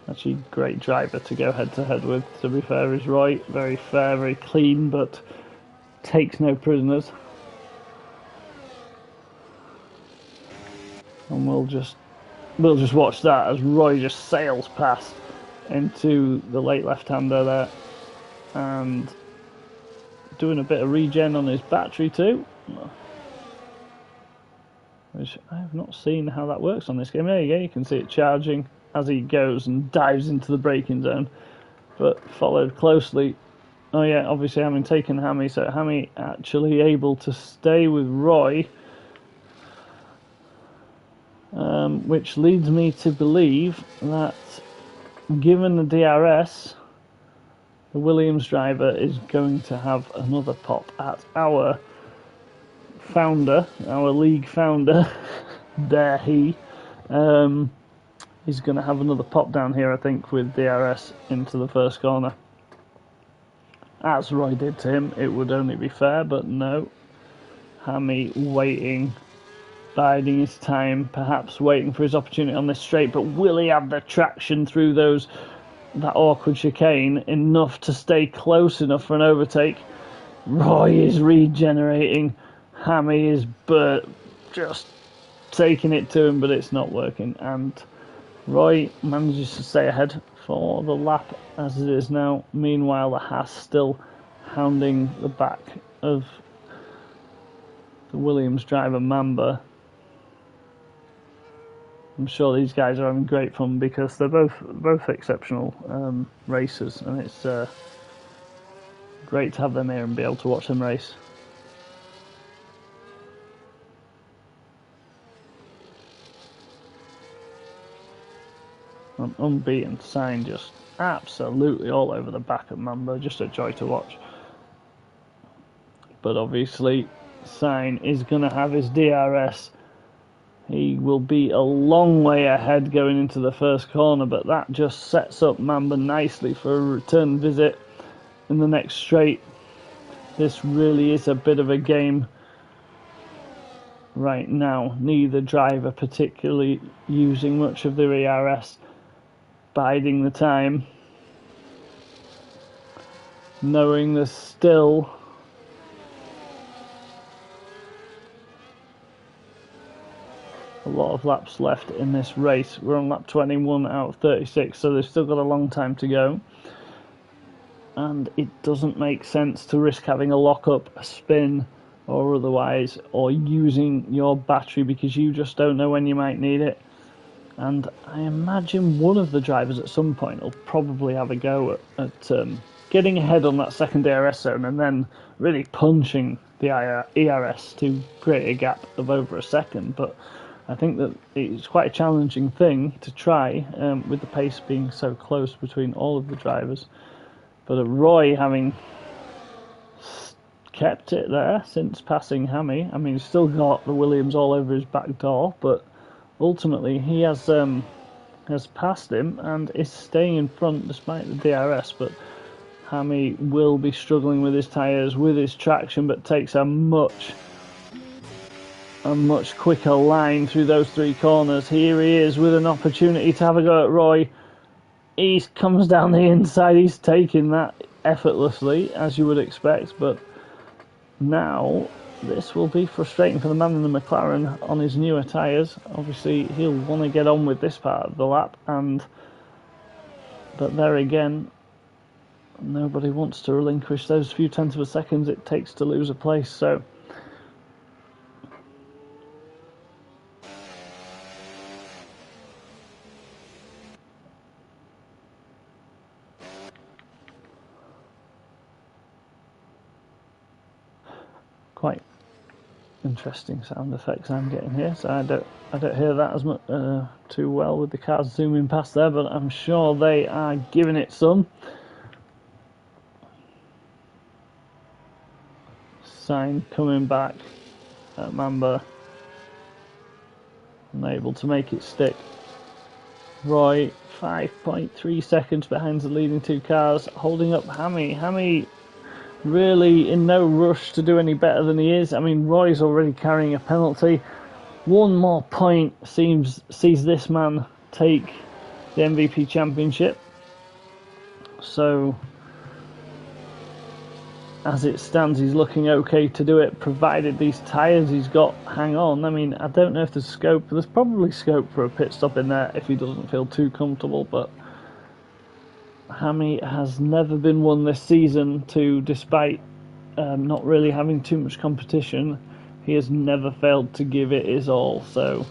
Actually, great driver to go head to head with, to be fair, is Roy. Very fair, very clean, but takes no prisoners. and we'll just watch that as Roy just sails past into the late left-hander there, and doing a bit of regen on his battery too, which I have not seen how that works on this game. There you go, you can see it charging as he goes and dives into the braking zone, but followed closely. Oh yeah, obviously having taken Hammy, so Hammy actually able to stay with Roy, which leads me to believe that given the DRS, the Williams driver is going to have another pop at our founder, our league founder. There he is going to have another pop down here, I think, with DRS into the first corner. As Roy did to him, it would only be fair, but no. Hammy waiting, biding his time, perhaps waiting for his opportunity on this straight, but will he have the traction through that awkward chicane enough to stay close enough for an overtake? Roy is regenerating. Hammy is just taking it to him, but it's not working. And Roy manages to stay ahead for the lap as it is now. Meanwhile, the Haas still hounding the back of the Williams driver, Mamba. I'm sure these guys are having great fun because they're both exceptional racers, and it's great to have them here and be able to watch them race. An unbeaten Sign just absolutely all over the back of Mamba, just a joy to watch. But obviously Sign is going to have his DRS. He will be a long way ahead going into the first corner, but that just sets up Mamba nicely for a return visit in the next straight. This really is a bit of a game right now. Neither driver particularly using much of their ERS, biding the time, knowing there's still a lot of laps left in this race. We're on lap 21 out of 36, so they've still got a long time to go. And it doesn't make sense to risk having a lock-up, a spin, or otherwise, or using your battery because you just don't know when you might need it. And I imagine one of the drivers at some point will probably have a go at getting ahead on that second DRS zone and then really punching the ERS to create a gap of over a second. But I think that it's quite a challenging thing to try with the pace being so close between all of the drivers. But Roy, having kept it there since passing Hammy, I mean, he's still got the Williams all over his back door, but ultimately he has passed him and is staying in front despite the DRS. But Hammy will be struggling with his tyres, with his traction, but takes a much quicker line through those three corners. Here he is with an opportunity to have a go at Roy. He comes down the inside. He's taking that effortlessly, as you would expect, but now this will be frustrating for the man in the McLaren on his newer tyres. Obviously he'll want to get on with this part of the lap, but there again, nobody wants to relinquish those few tenths of a second it takes to lose a place. So quite interesting sound effects I'm getting here, so I don't hear that as much too well with the cars zooming past there, but I'm sure they are giving it some. Sign coming back at Mamba, unable to make it stick. Roy 5.3 seconds behind the leading two cars, holding up Hammy. Hammy really in no rush to do any better than he is. I mean, Roy's already carrying a penalty. One more point sees this man take the MVP championship. So as it stands, he's looking okay to do it, provided these tyres he's got hang on. I mean, I don't know if there's scope. There's probably scope for a pit stop in there if he doesn't feel too comfortable, but Hammy has never been one this season to, despite not really having too much competition, he has never failed to give it his all. So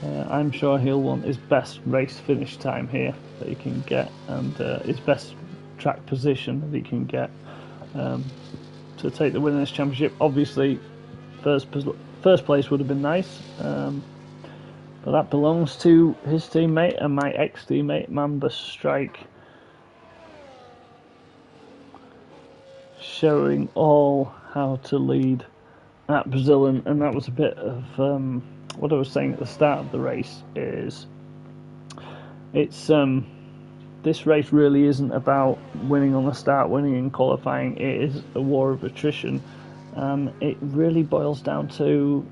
I'm sure he'll want his best race finish time here that he can get, and his best track position that he can get to take the win in this championship. Obviously, first place would have been nice, but that belongs to his teammate and my ex-teammate Mamba Strike, showing all how to lead at Brazil. And that was a bit of what I was saying at the start of the race. Is it's this race really isn't about winning on the start, winning in qualifying. It is a war of attrition, and it really boils down to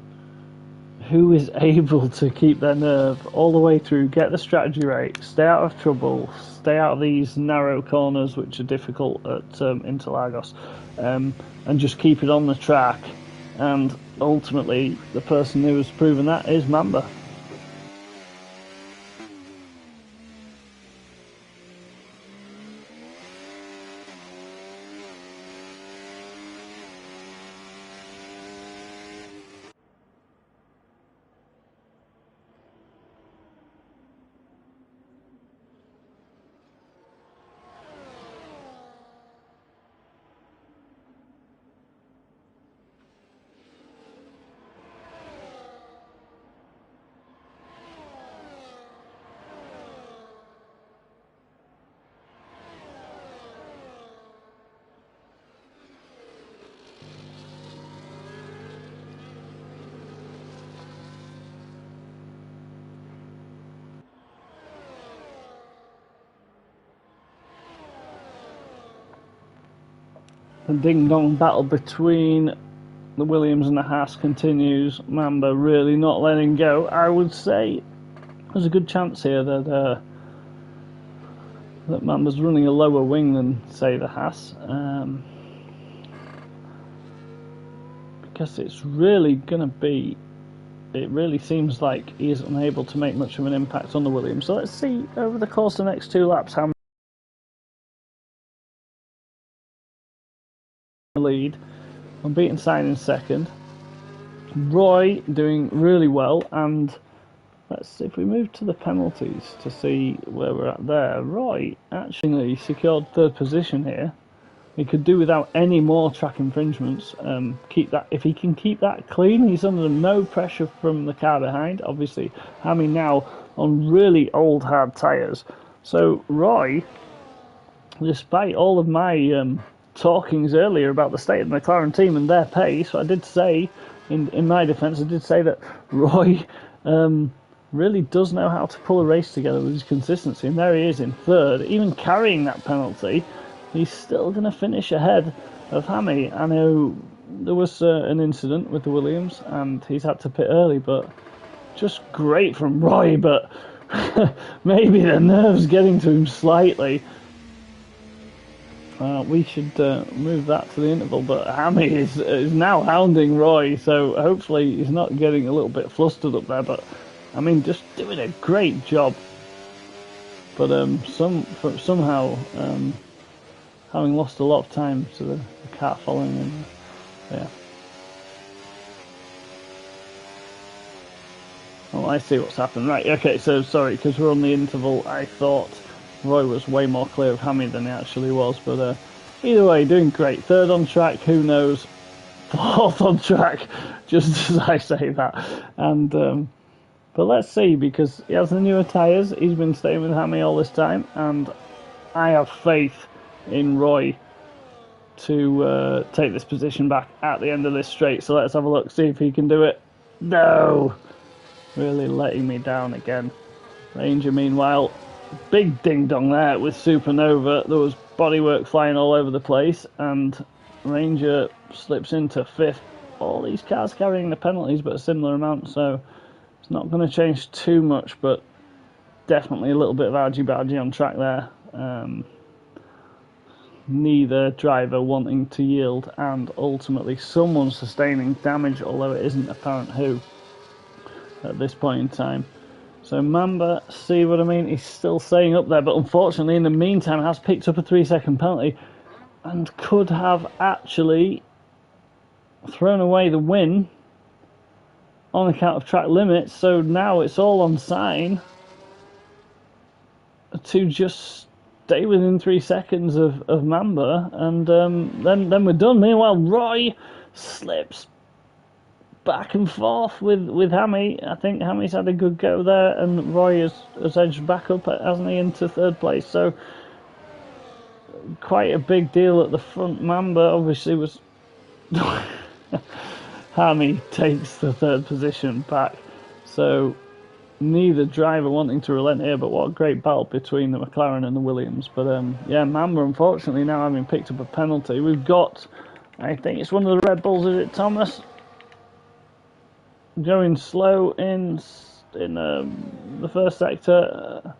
who is able to keep their nerve all the way through, get the strategy right, stay out of trouble, stay out of these narrow corners which are difficult at Interlagos, and just keep it on the track. And ultimately, the person who has proven that is Mamba. The ding-dong battle between the Williams and the Haas continues. Mamba really not letting go. I would say there's a good chance here that Mamba's running a lower wing than, say, the Haas, because it's really going to be. It really seems like he is unable to make much of an impact on the Williams. So let's see over the course of the next 2 laps how lead. Unbeaten sign in second. Roy doing really well, and let's see if we move to the penalties to see where we're at there. Roy actually secured 3rd position here. He could do without any more track infringements. Keep that, if he can keep that clean, he's under no pressure from the car behind. Obviously, Hammy now on really old hard tyres. So Roy, despite all of my talkings earlier about the state of the McLaren team and their pace, I did say, in my defence, I did say that Roy really does know how to pull a race together with his consistency, and there he is in 3rd, even carrying that penalty. He's still going to finish ahead of Hammy. I know there was an incident with the Williams, and he's had to pit early, but just great from Roy, but maybe the nerves getting to him slightly. We should move that to the interval, but Hammy is now hounding Roy, so hopefully he's not getting a little bit flustered up there, but I mean, just doing a great job. But somehow, having lost a lot of time to the car following him, yeah. Oh, I see what's happened. Right, okay, so sorry, because we're on the interval, I thought Roy was way more clear of Hammy than he actually was, but either way, doing great. 3rd on track, who knows? 4th on track, just as I say that. And but let's see, because he has the newer tyres. He's been staying with Hammy all this time, and I have faith in Roy to take this position back at the end of this straight. So let's have a look, see if he can do it. No! Really letting me down again. Ranger, meanwhile, big ding-dong there with Supernova. There was bodywork flying all over the place, and Ranger slips into 5th. All these cars carrying the penalties, but a similar amount, so it's not going to change too much, but definitely a little bit of argy-bargy on track there. neither driver wanting to yield, and ultimately someone sustaining damage, although it isn't apparent who at this point in time. So Mamba, see what I mean? He's still staying up there, but unfortunately in the meantime has picked up a 3-second penalty and could have actually thrown away the win on account of track limits. So now it's all on Sign to just stay within 3 seconds of Mamba, and then we're done. Meanwhile, Roy slips back and forth with Hammy. I think Hammy's had a good go there, and Roy has edged back up, hasn't he, into 3rd place. So quite a big deal at the front. Mamba obviously was... Hammy takes the 3rd position back. So neither driver wanting to relent here, but what a great battle between the McLaren and the Williams. But yeah, Mamba unfortunately now having picked up a penalty. We've got, I think it's one of the Red Bulls, is it, Thomas? Going slow in the first sector,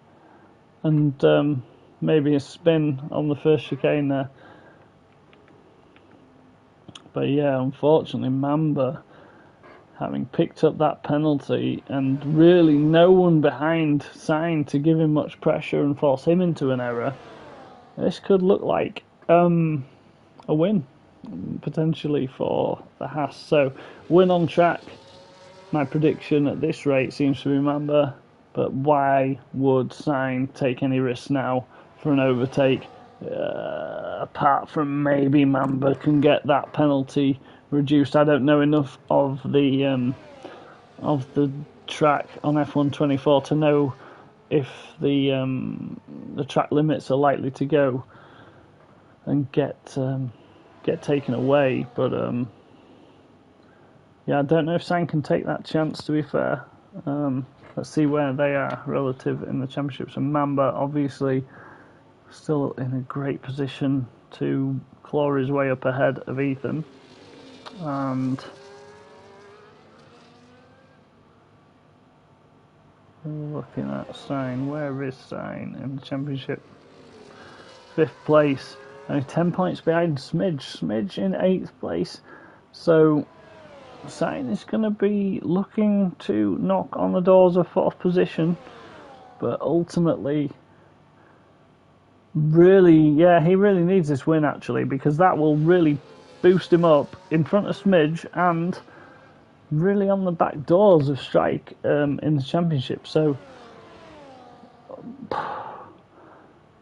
and maybe a spin on the first chicane there. But yeah, unfortunately Mamba having picked up that penalty, and really no one behind Sign to give him much pressure and force him into an error. This could look like a win potentially for the Haas. So win on track. My prediction at this rate seems to be Mamba, but why would Sign take any risks now for an overtake? Apart from maybe Mamba can get that penalty reduced. I don't know enough of the track on F124 to know if the track limits are likely to go and get taken away, but yeah, I don't know if Sign can take that chance, to be fair. Let's see where they are relative in the championships. And Mamba, obviously, still in a great position to claw his way up ahead of Ethan. And looking at Sign, where is Sign in the championship? 5th place, only 10 points behind Smidge in 8th place. So Sign is going to be looking to knock on the doors of 4th position, but ultimately, really, yeah, he really needs this win actually, because that will really boost him up in front of Smidge and really on the back doors of Strike in the championship. So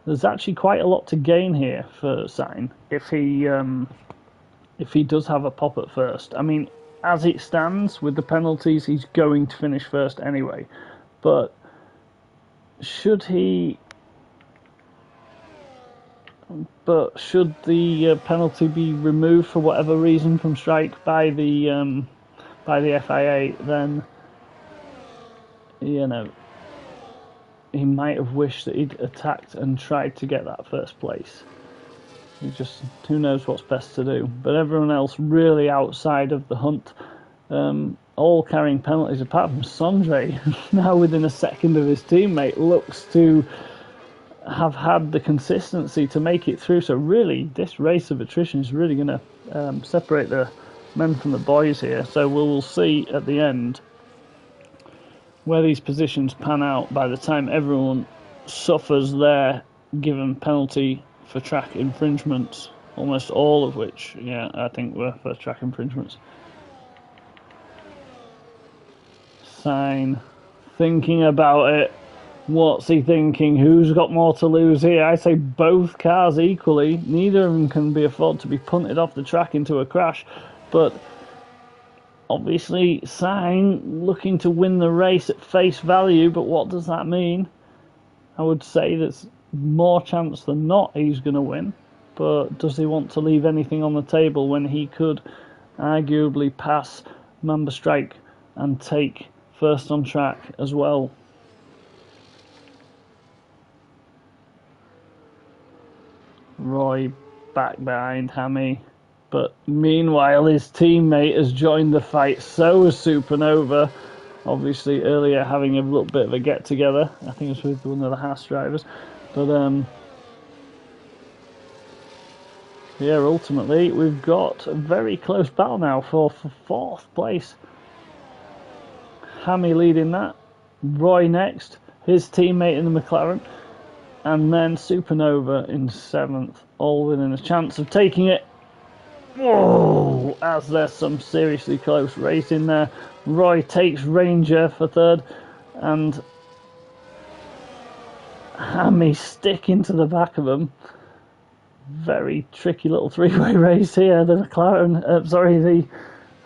there's actually quite a lot to gain here for Sign if he does have a pop at first. I mean, as it stands with the penalties, he's going to finish first anyway. But should the penalty be removed for whatever reason from Strike by the FIA, then you know he might have wished that he'd attacked and tried to get that first place. Who knows what's best to do. But everyone else really outside of the hunt, all carrying penalties apart from Sondre, now within a second of his teammate, looks to have had the consistency to make it through. So really, this race of attrition is really going to separate the men from the boys here. So we'll see at the end where these positions pan out by the time everyone suffers their given penalty for track infringements, almost all of which, yeah, I think were for track infringements. Sign thinking about it. What's he thinking? Who's got more to lose here? I say both cars equally. Neither of them can be afforded to be punted off the track into a crash. But obviously, Sign looking to win the race at face value. But what does that mean? I would say there's more chance than not he's going to win. But does he want to leave anything on the table when he could arguably pass Mamba Strike and take first on track as well? Roy back behind Hammy, but meanwhile his teammate has joined the fight. So has Supernova, obviously earlier having a little bit of a get together. I think it was with one of the Haas drivers, but Here, ultimately, we've got a very close battle now for 4th place. Hammy leading that. Roy next, his teammate in the McLaren. And then Supernova in 7th, all within a chance of taking it. Whoa! As there's some seriously close racing there. Roy takes Ranger for 3rd. And Hammy sticking to the back of him. Very tricky little three-way race here. The McLaren, the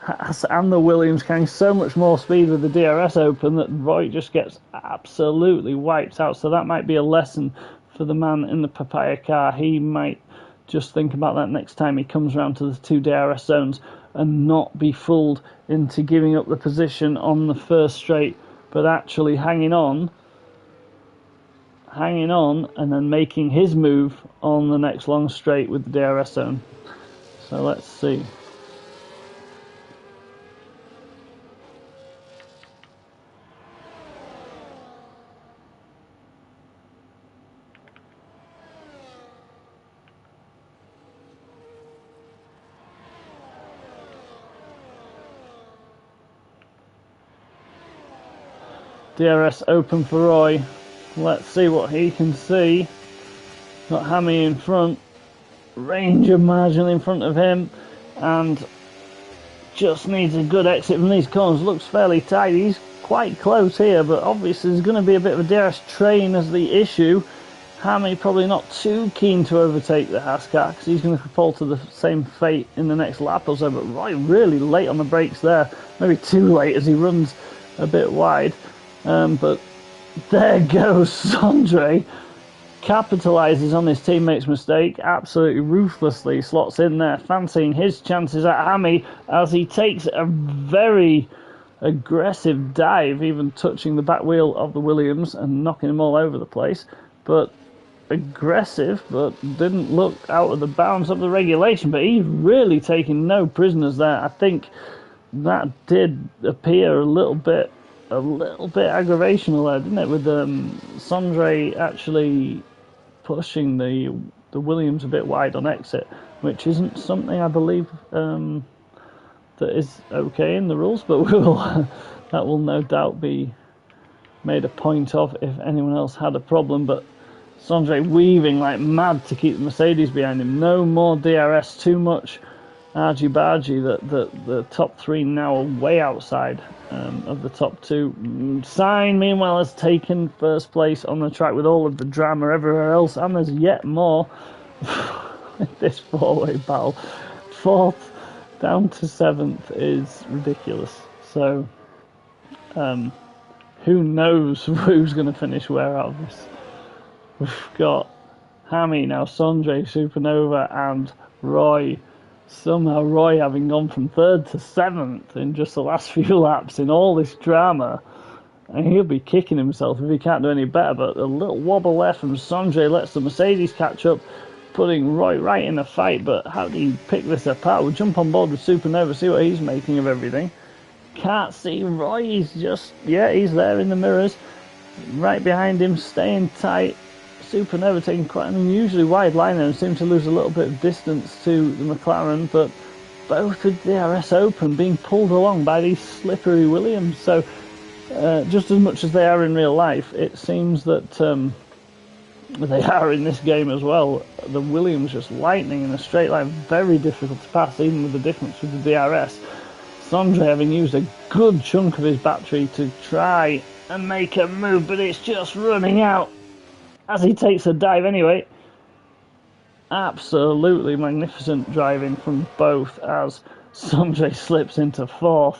Haas and the Williams carrying so much more speed with the DRS open that Roy just gets absolutely wiped out. So that might be a lesson for the man in the Papaya car. He might just think about that next time he comes around to the 2 DRS zones and not be fooled into giving up the position on the first straight, but actually hanging on and then making his move on the next long straight with the DRS zone. So let's see. DRS open for Roy. Let's see what he can see. Got Hammy in front. Ranger marginally in front of him. And just needs a good exit from these corners. Looks fairly tight. He's quite close here, but obviously there's going to be a bit of a DRS train as the issue. Hammy probably not too keen to overtake the Haas car because he's going to fall to the same fate in the next lap or so. But Roy really late on the brakes there. Maybe too late as he runs a bit wide. But there goes Sondre. Capitalises on his teammate's mistake, absolutely ruthlessly slots in there, fancying his chances at Hammy as he takes a very aggressive dive, even touching the back wheel of the Williams and knocking him all over the place. But aggressive, but didn't look out of the bounds of the regulation. But he's really taking no prisoners there. I think that did appear a little bit aggravational there, didn't it? With Sondre actually pushing the Williams a bit wide on exit, which isn't something I believe that is okay in the rules, but that will no doubt be made a point of if anyone else had a problem. But Sondre weaving like mad to keep the Mercedes behind him. No more DRS, too much argy-bargy. The top 3 now are way outside of the top 2. Sign, meanwhile, has taken first place on the track with all of the drama everywhere else, and there's yet more. This 4-way battle. 4th down to 7th is ridiculous. So, who knows who's going to finish where out of this? We've got Hammy now, Sondre, Supernova, and Roy. Somehow Roy having gone from 3rd to 7th in just the last few laps in all this drama. And he'll be kicking himself if he can't do any better. But a little wobble left from Sondre lets the Mercedes catch up, putting Roy right in the fight. But how do you pick this apart? We'll jump on board with Supernova, see what he's making of everything. Can't see Roy, he's he's there in the mirrors. Right behind him, staying tight. Supernova taking quite an unusually wide line and seems to lose a little bit of distance to the McLaren, but both with DRS open being pulled along by these slippery Williams. So just as much as they are in real life, it seems that they are in this game as well. The Williams just lightning in a straight line, very difficult to pass even with the difference with the DRS. Sondre having used a good chunk of his battery to try and make a move, but it's just running out as he takes a dive anyway. Absolutely magnificent driving from both as Sondre slips into 4th.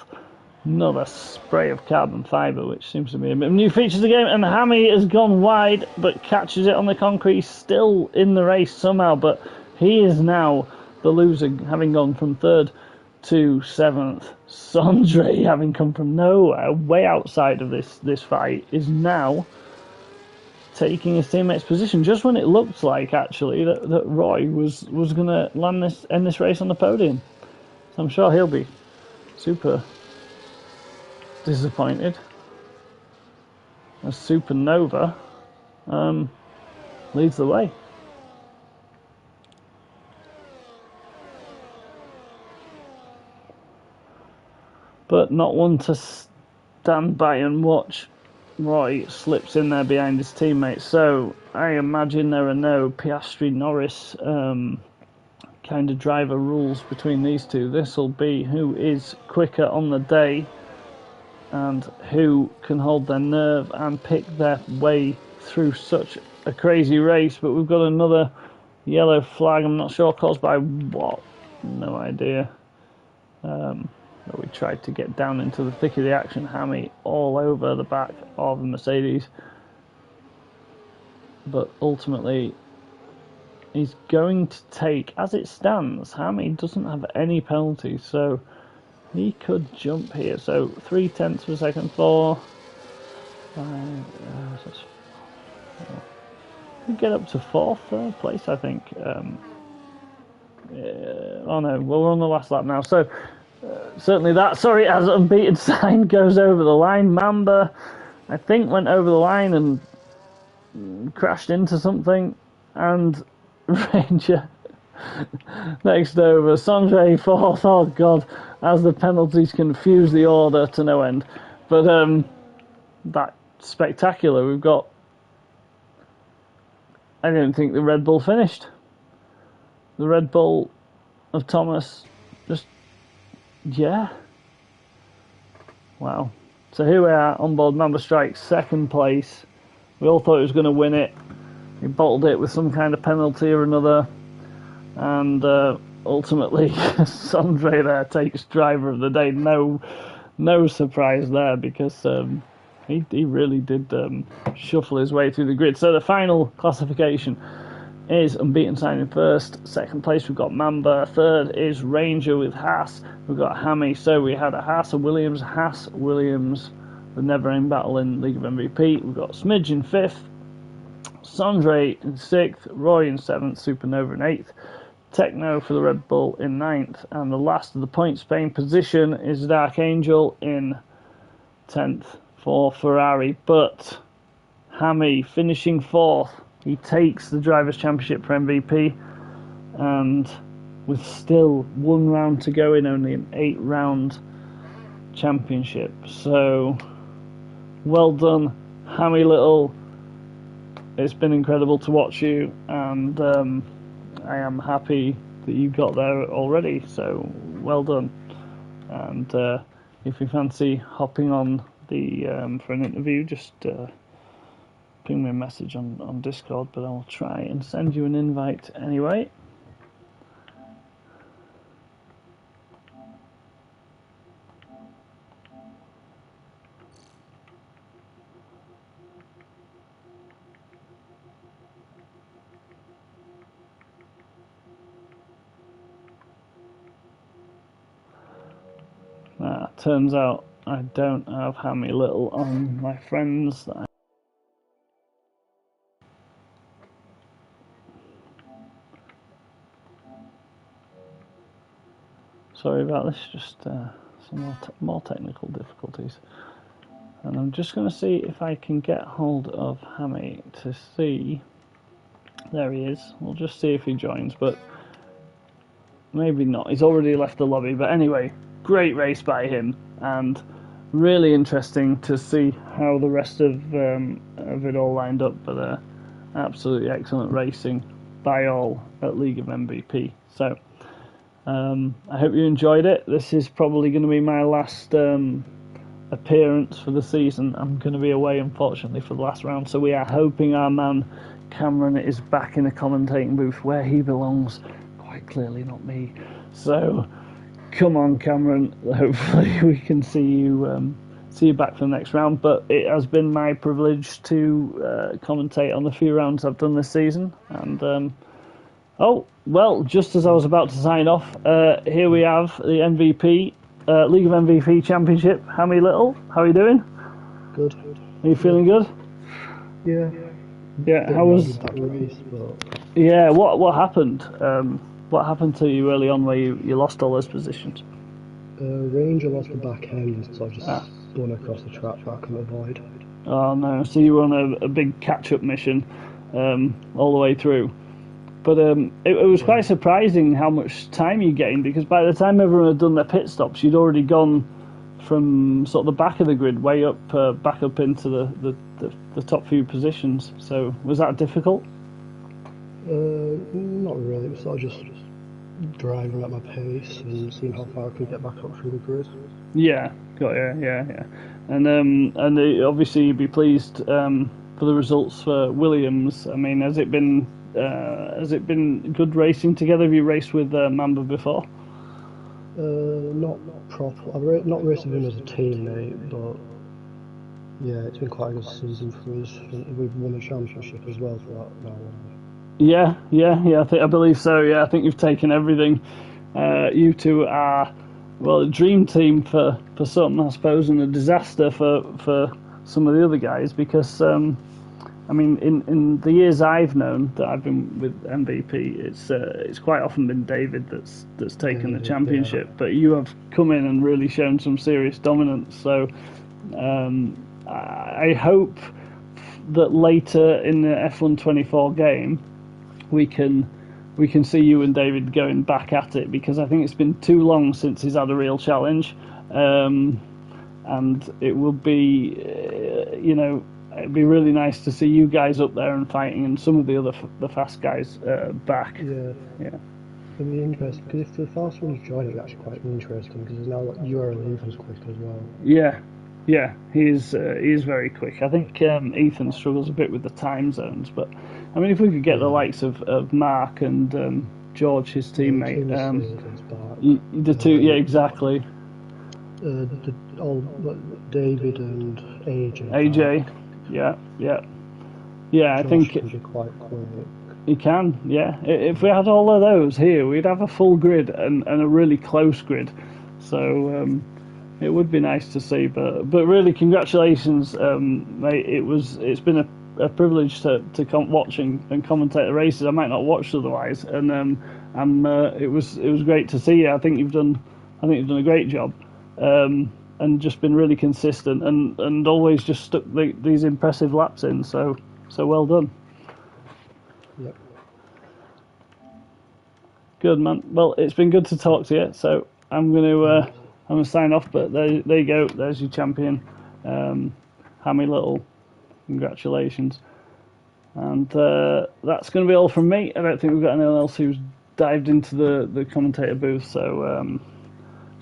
Another spray of carbon fibre, which seems to be a bit of new feature of the game. And Hammy has gone wide, but catches it on the concrete. He's still in the race somehow, but he is now the loser, having gone from 3rd to 7th. Sondre, having come from nowhere, way outside of this fight, is now taking his teammate's position just when it looked like actually that Roy was going to end this race on the podium. So I'm sure he'll be super disappointed as Supernova leads the way. but not one to stand by and watch Roy slips in there behind his teammates. So I imagine there are no Piastri-Norris kind of driver rules between these two. This will be who is quicker on the day and who can hold their nerve and pick their way through such a crazy race. But we've got another yellow flag, I'm not sure caused by what, no idea. We tried to get down into the thick of the action. Hammy all over the back of the Mercedes, but ultimately he's going to take, as it stands, Hammy doesn't have any penalties, so he could jump here. So 0.3 of a second, 4, 5, could get up to 4th place, I think. Oh no, well, we're on the last lap now, so certainly that, sorry, as unbeaten sign goes over the line. Mamba, I think, went over the line and crashed into something, and Ranger next over. Sanjay 4th, oh god, as the penalties confuse the order to no end. But that's spectacular. We've got, I don't think the Red Bull finished. The Red Bull of Thomas just, yeah. Wow. So here we are, onboard Mamba Strike, 2nd place. We all thought he was going to win it. He bottled it with some kind of penalty or another. And ultimately, Sondre there takes driver of the day. No surprise there, because he really did shuffle his way through the grid. So the final classification is unbeaten sign in 1st. 2nd place we've got Mamba. 3rd is Ranger with Haas. We've got Hammy. So we had a Haas, a Williams, the never-ending battle in League of MVP. We've got Smidge in 5th, Sondre in 6th, Roy in 7th, Supernova in 8th, Techno for the Red Bull in 9th, and the last of the point Spain position is Dark Angel in 10th for Ferrari. But Hammy finishing 4th. He takes the Drivers' Championship for MVP, and with still 1 round to go in only an 8-round championship. So, well done, Hammy Little. It's been incredible to watch you, and I am happy that you got there already, so well done. And if you fancy hopping on the for an interview, just ping me a message on Discord, but I'll try and send you an invite anyway. Turns out I don't have Hammy Little on my friends. Sorry about this, just some more technical difficulties. And I'm just going to see if I can get hold of Hammy to see. There he is. We'll just see if he joins, but maybe not. He's already left the lobby. But anyway, great race by him, and really interesting to see how the rest of it all lined up. But absolutely excellent racing by all at League of MVP. So I hope you enjoyed it. This is probably going to be my last appearance for the season. I'm going to be away, unfortunately, for the last round. So we are hoping our man Cameron is back in the commentating booth where he belongs. Quite clearly not me. So come on, Cameron. Hopefully we can see you back for the next round. But it has been my privilege to commentate on the few rounds I've done this season. And oh, well, just as I was about to sign off, here we have the MVP, League of MVP Championship. Hammy Little, how are you doing? Good. Are you feeling good? Yeah. Yeah. How was that race? But... Yeah. What happened? What happened to you early on where you lost all those positions? Ranger lost the back end, so I just spun across the track that I couldn't avoid. Oh no! So you were on a big catch-up mission all the way through. But it was quite surprising how much time you gained, because by the time everyone had done their pit stops, you'd already gone from sort of the back of the grid way up, back up into the top few positions. So was that difficult? Not really. It was sort of just driving at my pace and seeing how far I could get back up through the grid. Yeah, got yeah. And obviously you'd be pleased for the results for Williams. I mean, has it been good racing together? Have you raced with Mamba before? Not proper. Not raced with him as a teammate, but yeah, it's been quite a good season for us. We've won a championship as well for that now. Yeah. I believe so. Yeah, I think you've taken everything. You two are, well, a dream team for some, I suppose, and a disaster for some of the other guys because. I mean, in the years I've known that I've been with MVP, it's quite often been David that's taken the championship. Yeah. But you have come in and really shown some serious dominance. So I hope that later in the F124 game we can see you and David going back at it, because I think it's been too long since he's had a real challenge, and it will be it'd be really nice to see you guys up there and fighting, and some of the fast guys back. Yeah. It'll be interesting, because if the fast ones join, it'll be actually quite interesting, because now you are Ethan's quick as well. Yeah, he is very quick. I think Ethan struggles a bit with the time zones, but I mean, if we could get the likes of Mark and George, his teammate, the two, yeah, exactly. David and AJ. AJ. Yeah. I think can be quite quick. He can, yeah. If we had all of those here, we'd have a full grid and a really close grid. So it would be nice to see. But really, congratulations, mate. It's been a privilege to watch and commentate the races. I might not watch otherwise, and it was great to see you. I think you've done a great job. And just been really consistent and always just stuck these impressive laps in. So well done. Yep. Good, man. Well, it's been good to talk to you. So I'm gonna sign off. But there you go. There's your champion, Hammy Little. Congratulations. And that's going to be all from me. I don't think we've got anyone else who's dived into the commentator booth. So.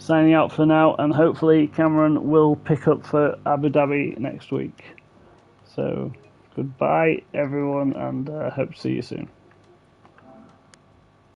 Signing out for now, and hopefully Cameron will pick up for Abu Dhabi next week. So goodbye everyone, and hope to see you soon.